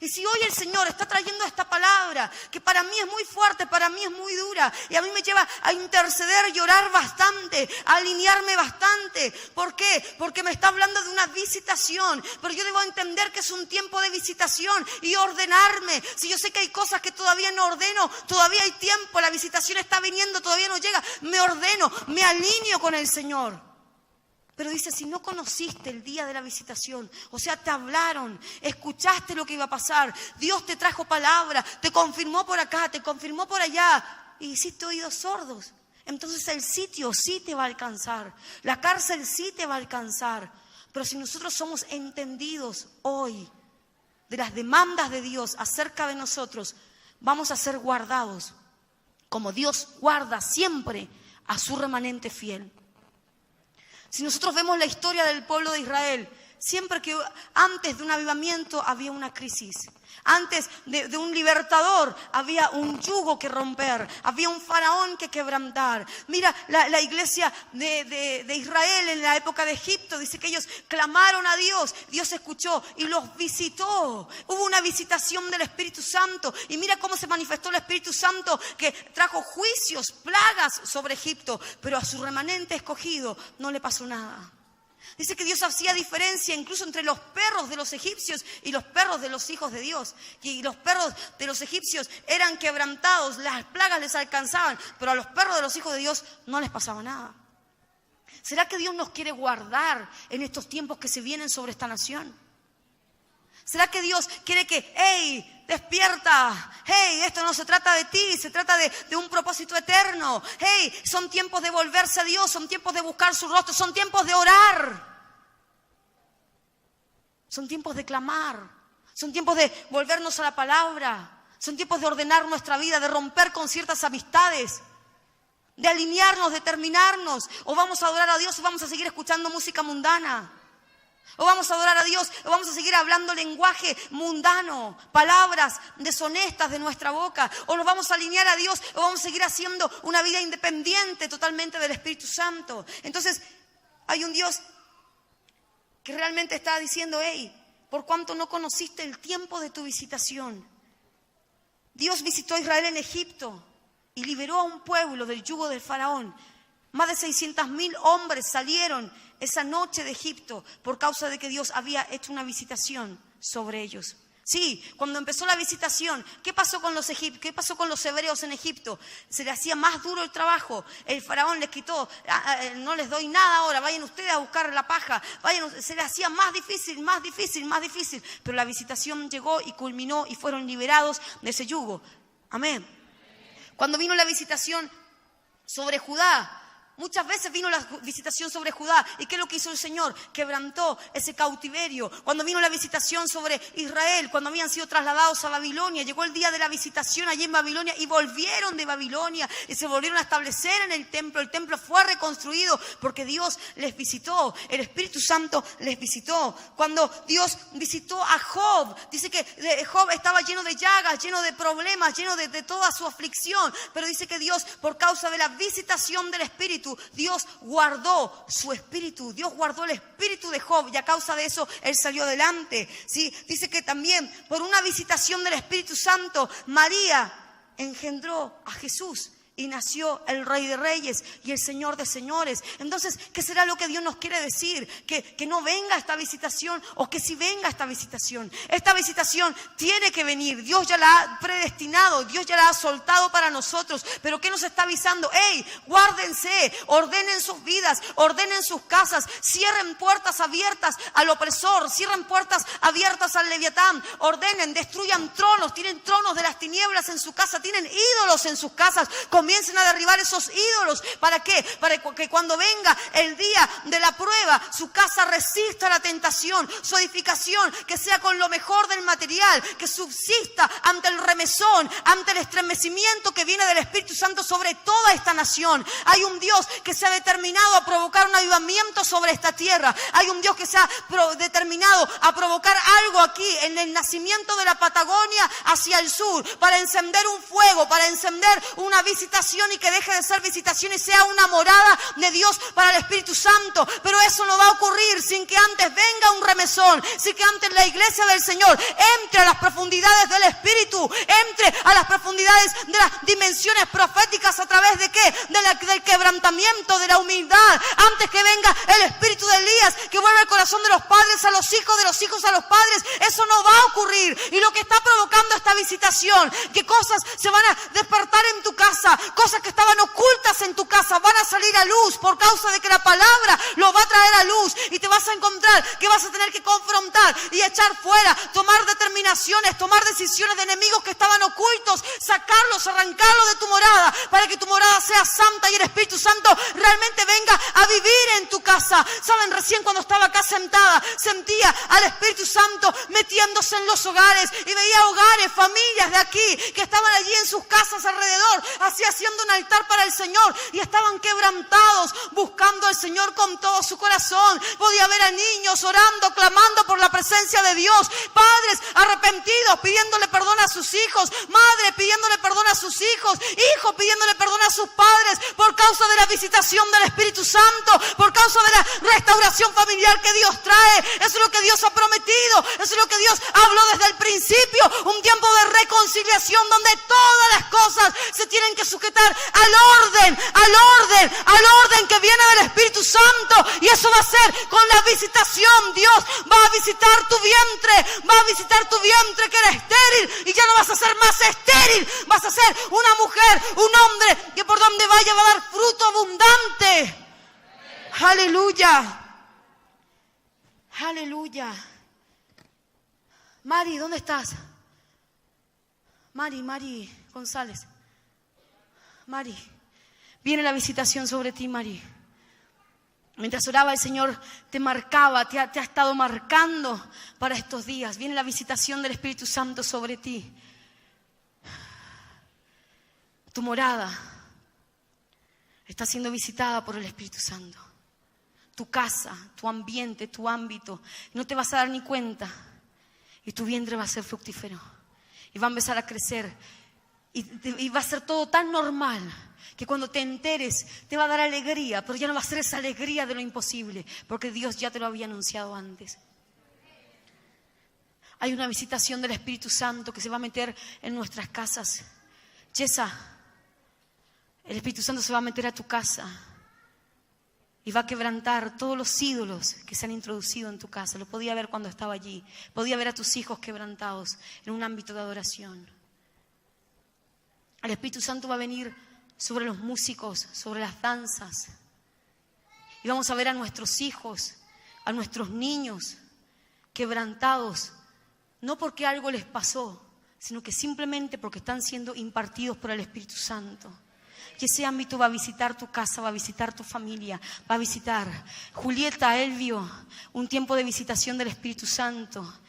Y si hoy el Señor está trayendo esta palabra, que para mí es muy fuerte, para mí es muy dura, y a mí me lleva a interceder y orar bastante, a alinearme bastante. ¿Por qué? Porque me está hablando de una visitación, pero yo debo entender que es un tiempo de visitación y ordenarme. Si yo sé que hay cosas que todavía no ordeno, todavía hay tiempo, la visitación está viniendo, todavía no llega, me ordeno, me alineo con el Señor. Pero dice, si no conociste el día de la visitación, o sea, te hablaron, escuchaste lo que iba a pasar, Dios te trajo palabra, te confirmó por acá, te confirmó por allá, y hiciste oídos sordos, entonces el sitio sí te va a alcanzar, la cárcel sí te va a alcanzar. Pero si nosotros somos entendidos hoy de las demandas de Dios acerca de nosotros, vamos a ser guardados, como Dios guarda siempre a su remanente fiel. Si nosotros vemos la historia del pueblo de Israel, siempre que antes de un avivamiento había una crisis. Antes de un libertador había un yugo que romper, había un faraón que quebrantar. Mira, la iglesia de Israel en la época de Egipto, dice que ellos clamaron a Dios, Dios escuchó y los visitó. Hubo una visitación del Espíritu Santo y mira cómo se manifestó el Espíritu Santo, que trajo juicios, plagas sobre Egipto, pero a su remanente escogido no le pasó nada. Dice que Dios hacía diferencia incluso entre los perros de los egipcios y los perros de los hijos de Dios. Y los perros de los egipcios eran quebrantados, las plagas les alcanzaban, pero a los perros de los hijos de Dios no les pasaba nada. ¿Será que Dios nos quiere guardar en estos tiempos que se vienen sobre esta nación? ¿Será que Dios quiere que, hey, despierta, hey, esto no se trata de ti, se trata de un propósito eterno, hey, son tiempos de volverse a Dios, son tiempos de buscar su rostro, son tiempos de orar, son tiempos de clamar, son tiempos de volvernos a la palabra, son tiempos de ordenar nuestra vida, de romper con ciertas amistades, de alinearnos, de terminarnos, o vamos a adorar a Dios o vamos a seguir escuchando música mundana. O vamos a adorar a Dios, o vamos a seguir hablando lenguaje mundano, palabras deshonestas de nuestra boca. O nos vamos a alinear a Dios, o vamos a seguir haciendo una vida independiente totalmente del Espíritu Santo. Entonces, hay un Dios que realmente está diciendo, hey, por cuanto no conociste el tiempo de tu visitación. Dios visitó a Israel en Egipto y liberó a un pueblo del yugo del faraón. Más de 600,000 hombres salieron esa noche de Egipto por causa de que Dios había hecho una visitación sobre ellos. Sí, cuando empezó la visitación, ¿qué pasó con los egipcios? ¿Qué pasó con los hebreos en Egipto? Se les hacía más duro el trabajo. El faraón les quitó, no les doy nada ahora, vayan ustedes a buscar la paja. Se les hacía más difícil, más difícil, más difícil. Pero la visitación llegó y culminó y fueron liberados de ese yugo. Amén. Cuando vino la visitación sobre Judá, muchas veces vino la visitación sobre Judá. ¿Y qué es lo que hizo el Señor? Quebrantó ese cautiverio. Cuando vino la visitación sobre Israel, cuando habían sido trasladados a Babilonia, llegó el día de la visitación allí en Babilonia y volvieron de Babilonia y se volvieron a establecer en el templo. El templo fue reconstruido porque Dios les visitó. El Espíritu Santo les visitó. Cuando Dios visitó a Job, dice que Job estaba lleno de llagas, lleno de problemas, lleno de toda su aflicción. Pero dice que Dios, por causa de la visitación del Espíritu, Dios guardó su espíritu, Dios guardó el espíritu de Job y a causa de eso él salió adelante. ¿Sí? Dice que también por una visitación del Espíritu Santo, María engendró a Jesús y nació el Rey de Reyes y el Señor de Señores. Entonces, ¿qué será lo que Dios nos quiere decir? Que no venga esta visitación, o que sí venga esta visitación. Esta visitación tiene que venir. Dios ya la ha predestinado, Dios ya la ha soltado para nosotros. Pero ¿qué nos está avisando? ¡Ey! Guárdense, ordenen sus vidas, ordenen sus casas, cierren puertas abiertas al opresor, cierren puertas abiertas al leviatán, ordenen, destruyan tronos, tienen tronos de las tinieblas en su casa, tienen ídolos en sus casas. Comiencen a derribar esos ídolos. ¿Para qué? Para que cuando venga el día de la prueba, su casa resista la tentación, su edificación que sea con lo mejor del material, que subsista ante el remesón, ante el estremecimiento que viene del Espíritu Santo sobre toda esta nación. Hay un Dios que se ha determinado a provocar un avivamiento sobre esta tierra. Hay un Dios que se ha determinado a provocar algo aquí en el nacimiento de la Patagonia hacia el sur, para encender un fuego, para encender una visitación, y que deje de ser visitación y sea una morada de Dios para el Espíritu Santo. Pero eso no va a ocurrir sin que antes venga un remesón, sin que antes la iglesia del Señor entre a las profundidades del Espíritu, entre a las profundidades de las dimensiones proféticas. ¿A través de qué? Del quebrantamiento, de la humildad. Antes que venga el espíritu de Elías, que vuelve el corazón de los padres a los hijos, de los hijos a los padres. Eso no va a ocurrir. Y lo que está provocando esta visitación, que cosas se van a despertar en tu casa, cosas que estaban ocultas en tu casa van a salir a luz por causa de que la palabra lo va a traer a luz. Y te vas a encontrar que vas a tener que confrontar y echar fuera, tomar determinaciones, tomar decisiones de enemigos que estaban ocultos, sacarlos, arrancarlos de tu morada, para que tu morada sea santa y el Espíritu Santo realmente venga a vivir en tu casa. Saben, recién cuando estaba acá sentada, sentía al Espíritu Santo metiéndose en los hogares, y veía hogares, familias de aquí que estaban allí en sus casas alrededor, así haciendo un altar para el Señor, y estaban quebrantados, buscando al Señor con todo su corazón. Podía ver a niños orando, clamando por la presencia de Dios, padres arrepentidos pidiéndole perdón a sus hijos, madres pidiéndole perdón a sus hijos, hijos pidiéndole perdón a sus padres por causa de la visitación del Espíritu Santo, por causa de la restauración familiar que Dios trae. Eso es lo que Dios ha prometido, eso es lo que Dios habló desde el principio, un tiempo de reconciliación donde todas las cosas se tienen que sujetar al orden que viene del Espíritu Santo. Y eso va a ser con la visitación. Dios va a visitar tu vientre que era estéril, y ya no vas a ser más estéril, vas a ser una mujer, un hombre que por donde vaya va a dar fruto abundante. Aleluya, aleluya. Mari, ¿dónde estás? Mari González. Mari, viene la visitación sobre ti, Mari. Mientras oraba, el Señor te marcaba, te ha estado marcando para estos días. Viene la visitación del Espíritu Santo sobre ti. Tu morada está siendo visitada por el Espíritu Santo. Tu casa, tu ambiente, tu ámbito. No te vas a dar ni cuenta. Y tu vientre va a ser fructífero. Y va a empezar a crecer. Y va a ser todo tan normal que cuando te enteres te va a dar alegría. Pero ya no va a ser esa alegría de lo imposible, porque Dios ya te lo había anunciado antes. Hay una visitación del Espíritu Santo que se va a meter en nuestras casas. Yesa, el Espíritu Santo se va a meter a tu casa y va a quebrantar todos los ídolos que se han introducido en tu casa. Lo podía ver cuando estaba allí. Podía ver a tus hijos quebrantados en un ámbito de adoración. El Espíritu Santo va a venir sobre los músicos, sobre las danzas. Y vamos a ver a nuestros hijos, a nuestros niños quebrantados, no porque algo les pasó, sino que simplemente porque están siendo impartidos por el Espíritu Santo. Y ese ámbito va a visitar tu casa, va a visitar tu familia, va a visitar Julieta, Elvio, un tiempo de visitación del Espíritu Santo.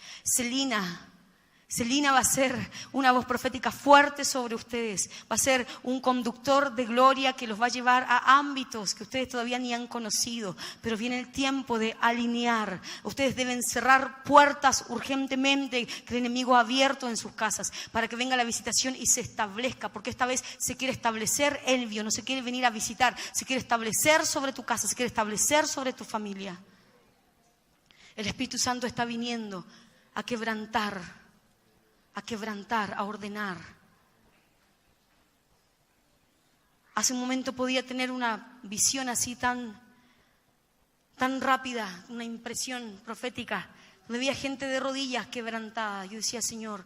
Celina va a ser una voz profética fuerte sobre ustedes. Va a ser un conductor de gloria que los va a llevar a ámbitos que ustedes todavía ni han conocido. Pero viene el tiempo de alinear. Ustedes deben cerrar puertas urgentemente que el enemigo ha abierto en sus casas para que venga la visitación y se establezca. Porque esta vez se quiere establecer Elvio, no se quiere venir a visitar. Se quiere establecer sobre tu casa, se quiere establecer sobre tu familia. El Espíritu Santo está viniendo a quebrantar, a ordenar. hace un momento podía tener una visión así tan rápida, una impresión profética, donde veía gente de rodillas quebrantada. Yo decía, Señor,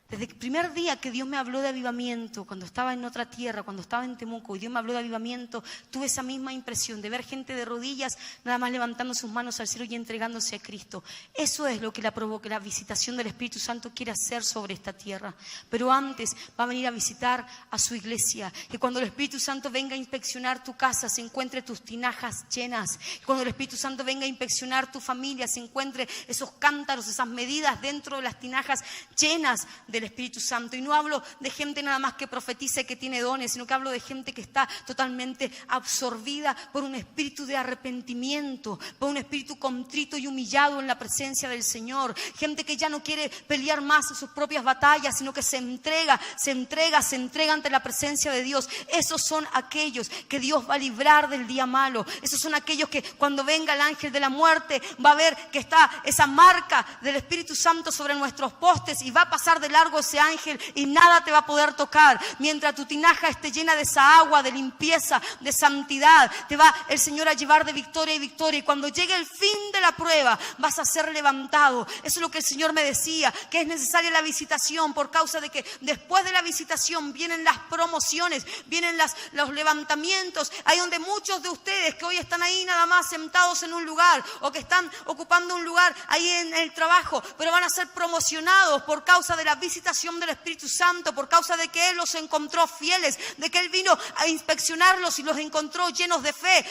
desde el primer día que Dios me habló de avivamiento, cuando estaba en otra tierra, cuando estaba en Temuco, y Dios me habló de avivamiento, tuve esa misma impresión de ver gente de rodillas, nada más levantando sus manos al cielo y entregándose a Cristo. Eso es lo que la provoca, la visitación del Espíritu Santo quiere hacer sobre esta tierra. Pero antes va a venir a visitar a su iglesia. Que cuando el Espíritu Santo venga a inspeccionar tu casa, se encuentre tus tinajas llenas. Que cuando el Espíritu Santo venga a inspeccionar tu familia, se encuentre esos cántaros, esas medidas dentro de las tinajas llenas del Espíritu Santo. Y no hablo de gente nada más que profetiza y que tiene dones, sino que hablo de gente que está totalmente absorbida por un espíritu de arrepentimiento, por un espíritu contrito y humillado en la presencia del Señor. Gente que ya no quiere pelear más sus propias batallas, sino que se entrega ante la presencia de Dios. Esos son aquellos que Dios va a librar del día malo. Esos son aquellos que cuando venga el ángel de la muerte va a ver que está esa marca del Espíritu Santo sobre nuestros postes y va a pasar de largo ese ángel y nada te va a poder tocar. Mientras tu tinaja esté llena de esa agua, de limpieza, de santidad, te va el Señor a llevar de victoria en victoria. Y cuando llegue el fin de la prueba, vas a ser levantado. Eso es lo que el Señor me decía, que es necesaria la visitación, por causa de que después de la visitación vienen las promociones, vienen los levantamientos. Hay donde muchos de ustedes que hoy están ahí nada más sentados en un lugar, o que están ocupando un lugar ahí en el trabajo, pero van a ser promocionados por causa de la visitación del Espíritu Santo, por causa de que Él los encontró fieles, de que Él vino a inspeccionarlos y los encontró llenos de fe,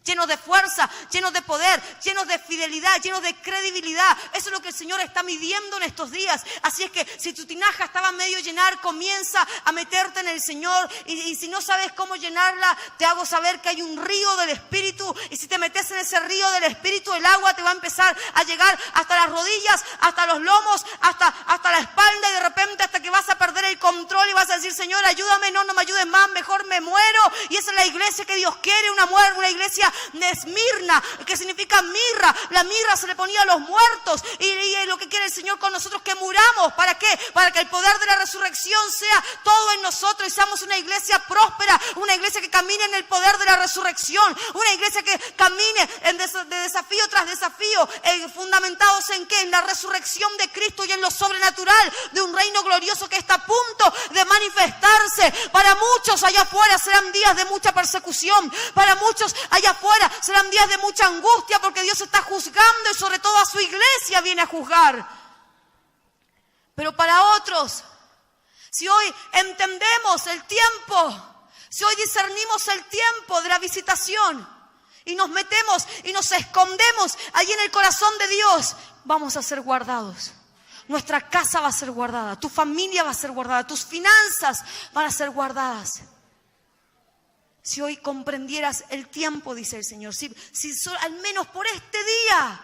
llenos de fuerza, llenos de poder, llenos de fidelidad, llenos de credibilidad. Eso es lo que el Señor está midiendo en estos días. Así es que si tu tinaja estaba medio llenar, comienza a meterte en el Señor. Y si no sabes cómo llenarla, te hago saber que hay un río del Espíritu. Y si te metes en ese río del Espíritu, el agua te va a empezar a llegar hasta las rodillas, hasta los lomos, hasta la espalda, y de repente hasta que vas a perder el control y vas a decir, Señor, ayúdame, no me ayudes más, mejor me muero. Y esa es la iglesia que Dios quiere, una iglesia de Esmirna, que significa mirra. La mirra se le ponía a los muertos, y lo que quiere el Señor con nosotros, que muramos. ¿Para qué? Para que el poder de la resurrección sea todo en nosotros y seamos una iglesia próspera, una iglesia que camine en el poder de la resurrección, una iglesia que camine de desafío tras desafío, fundamentados en ¿qué? En la resurrección de Cristo y en lo sobrenatural de un reino glorioso que está a punto de manifestarse. Para muchos allá afuera serán días de mucha persecución, para muchos allá afuera serán días de mucha angustia, porque Dios está juzgando y sobre todo a su iglesia viene a juzgar. Pero para otros, si hoy entendemos el tiempo, si hoy discernimos el tiempo de la visitación y nos metemos y nos escondemos allí en el corazón de Dios, vamos a ser guardados. Nuestra casa va a ser guardada, tu familia va a ser guardada, tus finanzas van a ser guardadas. Si hoy comprendieras el tiempo, dice el Señor, si al menos por este día,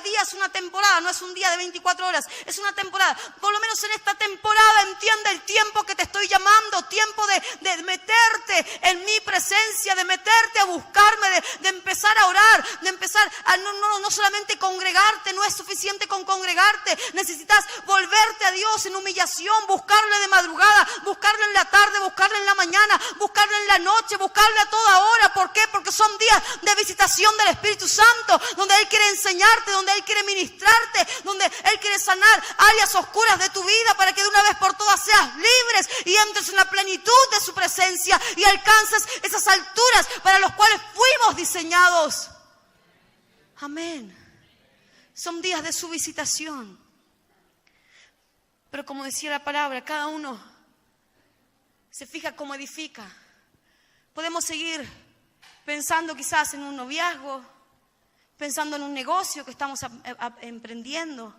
día es una temporada, no es un día de 24 horas, es una temporada. Por lo menos en esta temporada entiende el tiempo que te estoy llamando, tiempo de meterte en mi presencia, de meterte a buscarme, de empezar a orar, de empezar a no solamente congregarte, no es suficiente con congregarte, necesitas volverte a Dios en humillación, buscarle de madrugada, buscarle en la tarde, buscarle en la mañana, buscarle en la noche, buscarle a toda hora. ¿Por qué? Porque son días de visitación del Espíritu Santo, donde Él quiere enseñarte, donde Él quiere ministrarte, donde Él quiere sanar áreas oscuras de tu vida, para que de una vez por todas seas libres y entres en la plenitud de su presencia y alcances esas alturas para las cuales fuimos diseñados. Amén. Son días de su visitación. Pero como decía la palabra, cada uno se fija cómo edifica. Podemos seguir pensando quizás en un noviazgo, pensando en un negocio que estamos emprendiendo,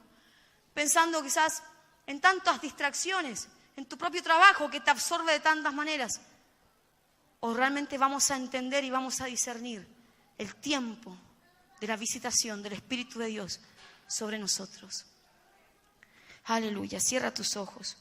pensando quizás en tantas distracciones, en tu propio trabajo que te absorbe de tantas maneras. O realmente vamos a entender y vamos a discernir el tiempo de la visitación del Espíritu de Dios sobre nosotros. Aleluya, cierra tus ojos.